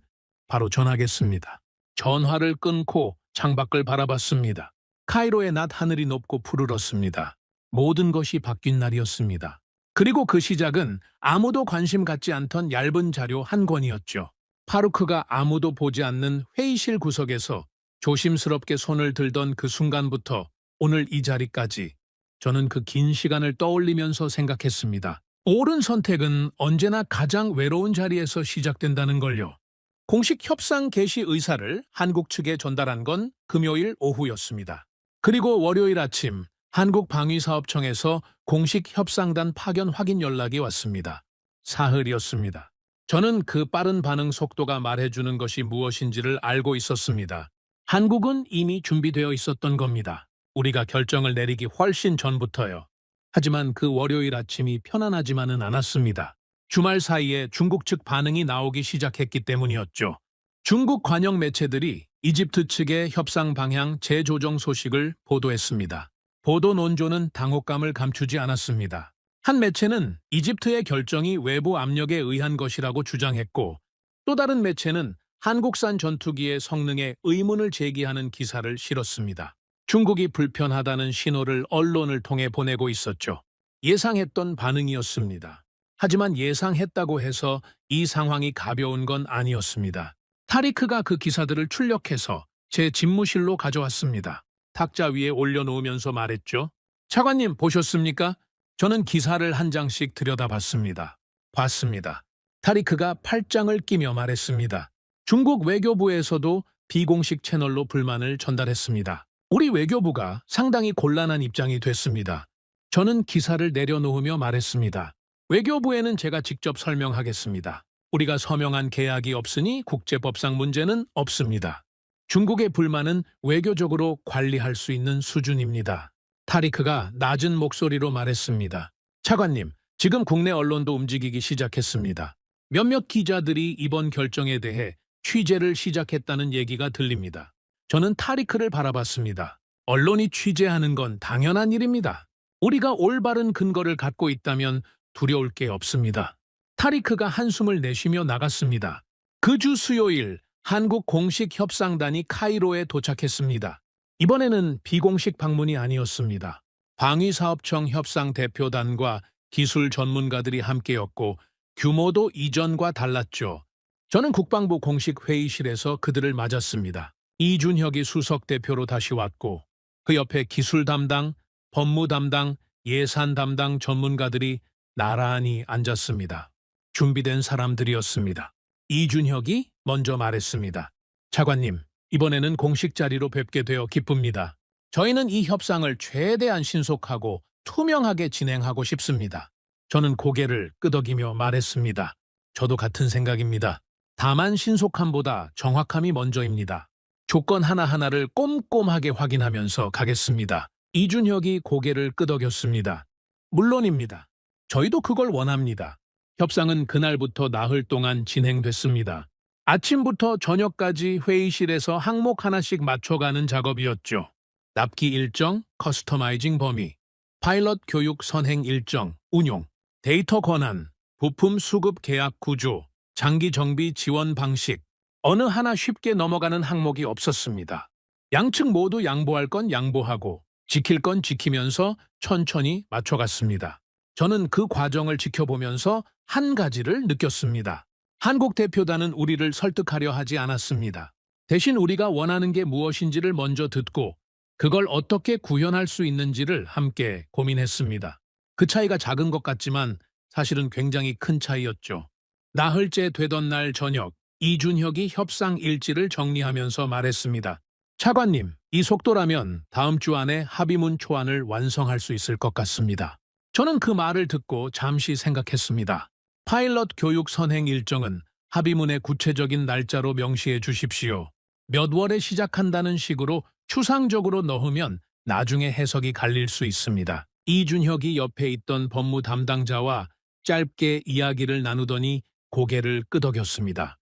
바로 전하겠습니다. 전화를 끊고 창밖을 바라봤습니다. 카이로의 낮 하늘이 높고 푸르렀습니다. 모든 것이 바뀐 날이었습니다. 그리고 그 시작은 아무도 관심 갖지 않던 얇은 자료 한 권이었죠. 파루크가 아무도 보지 않는 회의실 구석에서 조심스럽게 손을 들던 그 순간부터 오늘 이 자리까지 저는 그 긴 시간을 떠올리면서 생각했습니다. 옳은 선택은 언제나 가장 외로운 자리에서 시작된다는 걸요. 공식 협상 개시 의사를 한국 측에 전달한 건 금요일 오후였습니다. 그리고 월요일 아침 한국방위사업청에서 공식 협상단 파견 확인 연락이 왔습니다. 사흘이었습니다. 저는 그 빠른 반응 속도가 말해주는 것이 무엇인지를 알고 있었습니다. 한국은 이미 준비되어 있었던 겁니다. 우리가 결정을 내리기 훨씬 전부터요. 하지만 그 월요일 아침이 편안하지만은 않았습니다. 주말 사이에 중국 측 반응이 나오기 시작했기 때문이었죠. 중국 관영 매체들이 이집트 측의 협상 방향 재조정 소식을 보도했습니다. 보도 논조는 당혹감을 감추지 않았습니다. 한 매체는 이집트의 결정이 외부 압력에 의한 것이라고 주장했고, 또 다른 매체는 한국산 전투기의 성능에 의문을 제기하는 기사를 실었습니다. 중국이 불편하다는 신호를 언론을 통해 보내고 있었죠. 예상했던 반응이었습니다. 하지만 예상했다고 해서 이 상황이 가벼운 건 아니었습니다. 타리크가 그 기사들을 출력해서 제 집무실로 가져왔습니다. 탁자 위에 올려놓으면서 말했죠. 차관님 보셨습니까? 저는 기사를 한 장씩 들여다봤습니다. 봤습니다. 타리크가 팔짱을 끼며 말했습니다. 중국 외교부에서도 비공식 채널로 불만을 전달했습니다. 우리 외교부가 상당히 곤란한 입장이 됐습니다. 저는 기사를 내려놓으며 말했습니다. 외교부에는 제가 직접 설명하겠습니다. 우리가 서명한 계약이 없으니 국제법상 문제는 없습니다. 중국의 불만은 외교적으로 관리할 수 있는 수준입니다. 타리크가 낮은 목소리로 말했습니다. 차관님, 지금 국내 언론도 움직이기 시작했습니다. 몇몇 기자들이 이번 결정에 대해 취재를 시작했다는 얘기가 들립니다. 저는 타리크를 바라봤습니다. 언론이 취재하는 건 당연한 일입니다. 우리가 올바른 근거를 갖고 있다면 두려울 게 없습니다. 타리크가 한숨을 내쉬며 나갔습니다. 그 주 수요일 한국 공식 협상단이 카이로에 도착했습니다. 이번에는 비공식 방문이 아니었습니다. 방위사업청 협상 대표단과 기술 전문가들이 함께였고 규모도 이전과 달랐죠. 저는 국방부 공식 회의실에서 그들을 맞았습니다. 이준혁이 수석 대표로 다시 왔고 그 옆에 기술 담당, 법무 담당, 예산 담당 전문가들이 나란히 앉았습니다. 준비된 사람들이었습니다. 이준혁이 먼저 말했습니다. 차관님, 이번에는 공식 자리로 뵙게 되어 기쁩니다. 저희는 이 협상을 최대한 신속하고 투명하게 진행하고 싶습니다. 저는 고개를 끄덕이며 말했습니다. 저도 같은 생각입니다. 다만 신속함보다 정확함이 먼저입니다. 조건 하나하나를 꼼꼼하게 확인하면서 가겠습니다. 이준혁이 고개를 끄덕였습니다. 물론입니다. 저희도 그걸 원합니다. 협상은 그날부터 나흘 동안 진행됐습니다. 아침부터 저녁까지 회의실에서 항목 하나씩 맞춰가는 작업이었죠. 납기 일정, 커스터마이징 범위, 파일럿 교육 선행 일정, 운용, 데이터 권한, 부품 수급 계약 구조, 장기 정비 지원 방식, 어느 하나 쉽게 넘어가는 항목이 없었습니다. 양측 모두 양보할 건 양보하고 지킬 건 지키면서 천천히 맞춰갔습니다. 저는 그 과정을 지켜보면서 한 가지를 느꼈습니다. 한국 대표단은 우리를 설득하려 하지 않았습니다. 대신 우리가 원하는 게 무엇인지를 먼저 듣고 그걸 어떻게 구현할 수 있는지를 함께 고민했습니다. 그 차이가 작은 것 같지만 사실은 굉장히 큰 차이였죠. 나흘째 되던 날 저녁, 이준혁이 협상 일지를 정리하면서 말했습니다. 차관님, 이 속도라면 다음 주 안에 합의문 초안을 완성할 수 있을 것 같습니다. 저는 그 말을 듣고 잠시 생각했습니다. 파일럿 교육 선행 일정은 합의문의 구체적인 날짜로 명시해 주십시오. 몇 월에 시작한다는 식으로 추상적으로 넣으면 나중에 해석이 갈릴 수 있습니다. 이준혁이 옆에 있던 법무 담당자와 짧게 이야기를 나누더니 고개를 끄덕였습니다.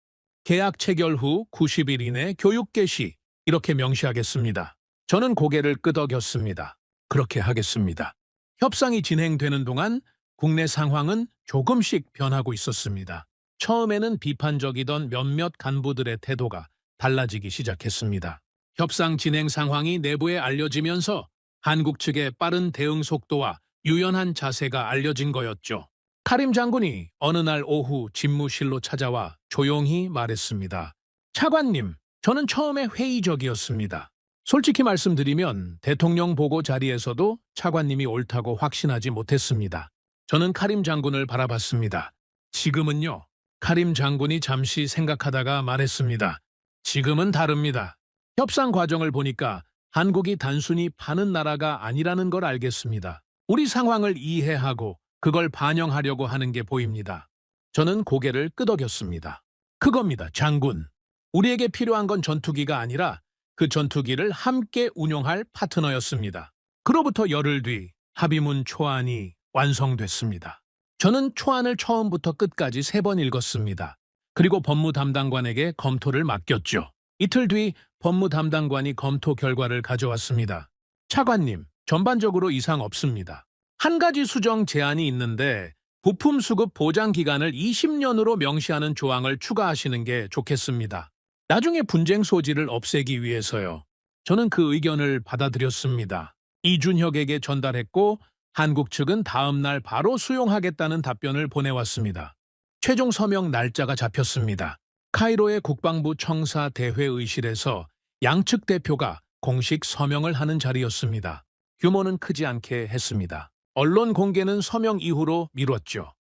계약 체결 후 90일 이내 교육 개시, 이렇게 명시하겠습니다. 저는 고개를 끄덕였습니다. 그렇게 하겠습니다. 협상이 진행되는 동안 국내 상황은 조금씩 변하고 있었습니다. 처음에는 비판적이던 몇몇 간부들의 태도가 달라지기 시작했습니다. 협상 진행 상황이 내부에 알려지면서 한국 측의 빠른 대응 속도와 유연한 자세가 알려진 거였죠. 카림 장군이 어느 날 오후 집무실로 찾아와 조용히 말했습니다. 차관님, 저는 처음에 회의적이었습니다. 솔직히 말씀드리면 대통령 보고 자리에서도 차관님이 옳다고 확신하지 못했습니다. 저는 카림 장군을 바라봤습니다. 지금은요. 카림 장군이 잠시 생각하다가 말했습니다. 지금은 다릅니다. 협상 과정을 보니까 한국이 단순히 파는 나라가 아니라는 걸 알겠습니다. 우리 상황을 이해하고 그걸 반영하려고 하는 게 보입니다. 저는 고개를 끄덕였습니다. 그겁니다, 장군. 우리에게 필요한 건 전투기가 아니라 그 전투기를 함께 운용할 파트너였습니다. 그로부터 열흘 뒤 합의문 초안이 완성됐습니다. 저는 초안을 처음부터 끝까지 3번 읽었습니다. 그리고 법무 담당관에게 검토를 맡겼죠. 이틀 뒤 법무 담당관이 검토 결과를 가져왔습니다. 차관님, 전반적으로 이상 없습니다. 한 가지 수정 제안이 있는데 부품 수급 보장 기간을 20년으로 명시하는 조항을 추가하시는 게 좋겠습니다. 나중에 분쟁 소지를 없애기 위해서요. 저는 그 의견을 받아들였습니다. 이준혁에게 전달했고 한국 측은 다음 날 바로 수용하겠다는 답변을 보내왔습니다. 최종 서명 날짜가 잡혔습니다. 카이로의 국방부 청사 대회의실에서 양측 대표가 공식 서명을 하는 자리였습니다. 규모는 크지 않게 했습니다. 언론 공개는 서명 이후로 미뤘죠.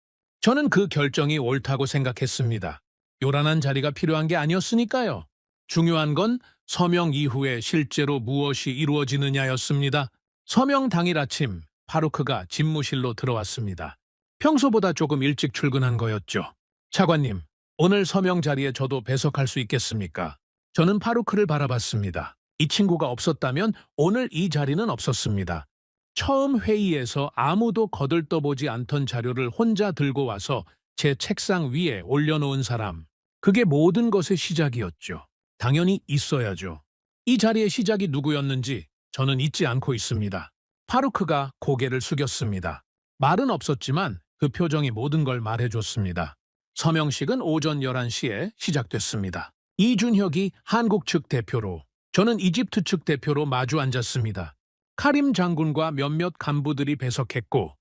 저는 그 결정이 옳다고 생각했습니다. 요란한 자리가 필요한 게 아니었으니까요. 중요한 건 서명 이후에 실제로 무엇이 이루어지느냐였습니다. 서명 당일 아침 파루크가 집무실로 들어왔습니다. 평소보다 조금 일찍 출근한 거였죠. 차관님, 오늘 서명 자리에 저도 배석할 수 있겠습니까? 저는 파루크를 바라봤습니다. 이 친구가 없었다면 오늘 이 자리는 없었습니다. 처음 회의에서 아무도 거들떠보지 않던 자료를 혼자 들고 와서 제 책상 위에 올려놓은 사람. 그게 모든 것의 시작이었죠. 당연히 있어야죠. 이 자리의 시작이 누구였는지 저는 잊지 않고 있습니다. 파루크가 고개를 숙였습니다. 말은 없었지만 그 표정이 모든 걸 말해줬습니다. 서명식은 오전 11시에 시작됐습니다. 이준혁이 한국 측 대표로, 저는 이집트 측 대표로 마주 앉았습니다. 카림 장군과 몇몇 간부들이 배석했고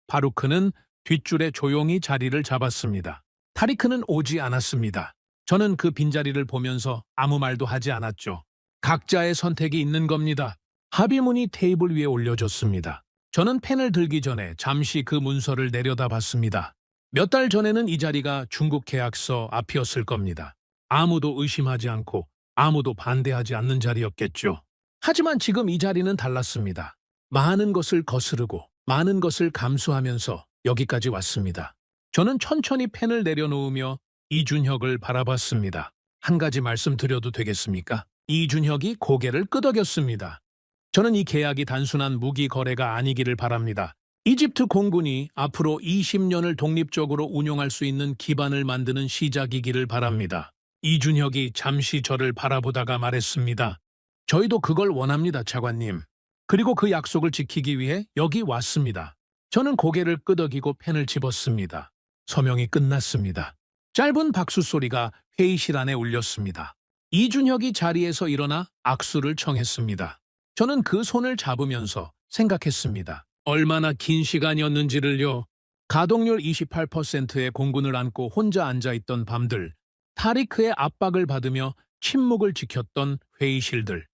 파루크는 뒷줄에 조용히 자리를 잡았습니다. 타리크는 오지 않았습니다. 저는 그 빈자리를 보면서 아무 말도 하지 않았죠. 각자의 선택이 있는 겁니다. 합의문이 테이블 위에 올려졌습니다. 저는 펜을 들기 전에 잠시 그 문서를 내려다봤습니다. 몇 달 전에는 이 자리가 중국 계약서 앞이었을 겁니다. 아무도 의심하지 않고 아무도 반대하지 않는 자리였겠죠. 하지만 지금 이 자리는 달랐습니다. 많은 것을 거스르고 많은 것을 감수하면서 여기까지 왔습니다. 저는 천천히 펜을 내려놓으며 이준혁을 바라봤습니다. 한 가지 말씀드려도 되겠습니까? 이준혁이 고개를 끄덕였습니다. 저는 이 계약이 단순한 무기 거래가 아니기를 바랍니다. 이집트 공군이 앞으로 20년을 독립적으로 운용할 수 있는 기반을 만드는 시작이기를 바랍니다. 이준혁이 잠시 저를 바라보다가 말했습니다. 저희도 그걸 원합니다, 차관님. 그리고 그 약속을 지키기 위해 여기 왔습니다. 저는 고개를 끄덕이고 펜을 집었습니다. 서명이 끝났습니다. 짧은 박수 소리가 회의실 안에 울렸습니다. 이준혁이 자리에서 일어나 악수를 청했습니다. 저는 그 손을 잡으면서 생각했습니다. 얼마나 긴 시간이었는지를요. 가동률 28%의 공군을 안고 혼자 앉아있던 밤들, 타리크의 압박을 받으며 침묵을 지켰던 회의실들,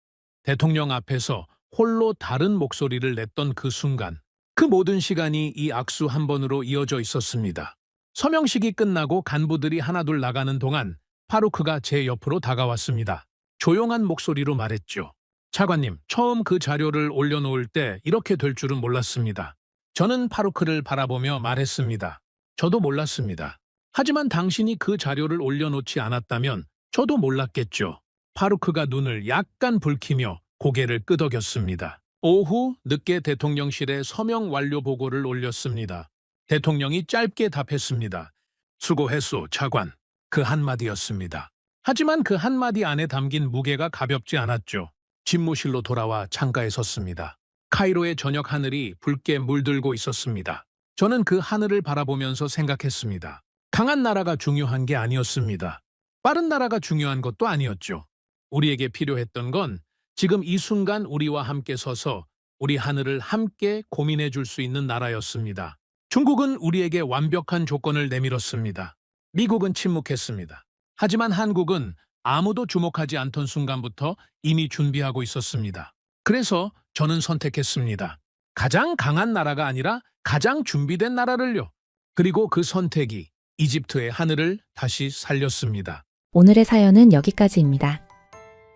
대통령 앞에서 홀로 다른 목소리를 냈던 그 순간, 그 모든 시간이 이 악수 한 번으로 이어져 있었습니다. 서명식이 끝나고 간부들이 하나둘 나가는 동안 파루크가 제 옆으로 다가왔습니다. 조용한 목소리로 말했죠. 차관님, 처음 그 자료를 올려놓을 때 이렇게 될 줄은 몰랐습니다. 저는 파루크를 바라보며 말했습니다. 저도 몰랐습니다. 하지만 당신이 그 자료를 올려놓지 않았다면 저도 몰랐겠죠. 파루크가 눈을 약간 붉히며 고개를 끄덕였습니다. 오후 늦게 대통령실에 서명 완료 보고를 올렸습니다. 대통령이 짧게 답했습니다. 수고했소, 차관. 그 한마디였습니다. 하지만 그 한마디 안에 담긴 무게가 가볍지 않았죠. 집무실로 돌아와 창가에 섰습니다. 카이로의 저녁 하늘이 붉게 물들고 있었습니다. 저는 그 하늘을 바라보면서 생각했습니다. 강한 나라가 중요한 게 아니었습니다. 빠른 나라가 중요한 것도 아니었죠. 우리에게 필요했던 건 지금 이 순간 우리와 함께 서서 우리 하늘을 함께 고민해 줄 수 있는 나라였습니다. 중국은 우리에게 완벽한 조건을 내밀었습니다. 미국은 침묵했습니다. 하지만 한국은 아무도 주목하지 않던 순간부터 이미 준비하고 있었습니다. 그래서 저는 선택했습니다. 가장 강한 나라가 아니라 가장 준비된 나라를요. 그리고 그 선택이 이집트의 하늘을 다시 살렸습니다. 오늘의 사연은 여기까지입니다.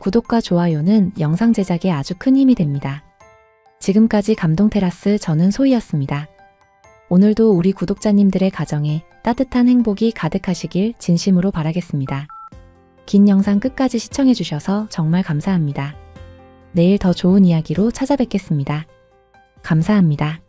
구독과 좋아요는 영상 제작에 아주 큰 힘이 됩니다. 지금까지 감동테라스 저는 소희였습니다. 오늘도 우리 구독자님들의 가정에 따뜻한 행복이 가득하시길 진심으로 바라겠습니다. 긴 영상 끝까지 시청해주셔서 정말 감사합니다. 내일 더 좋은 이야기로 찾아뵙겠습니다. 감사합니다.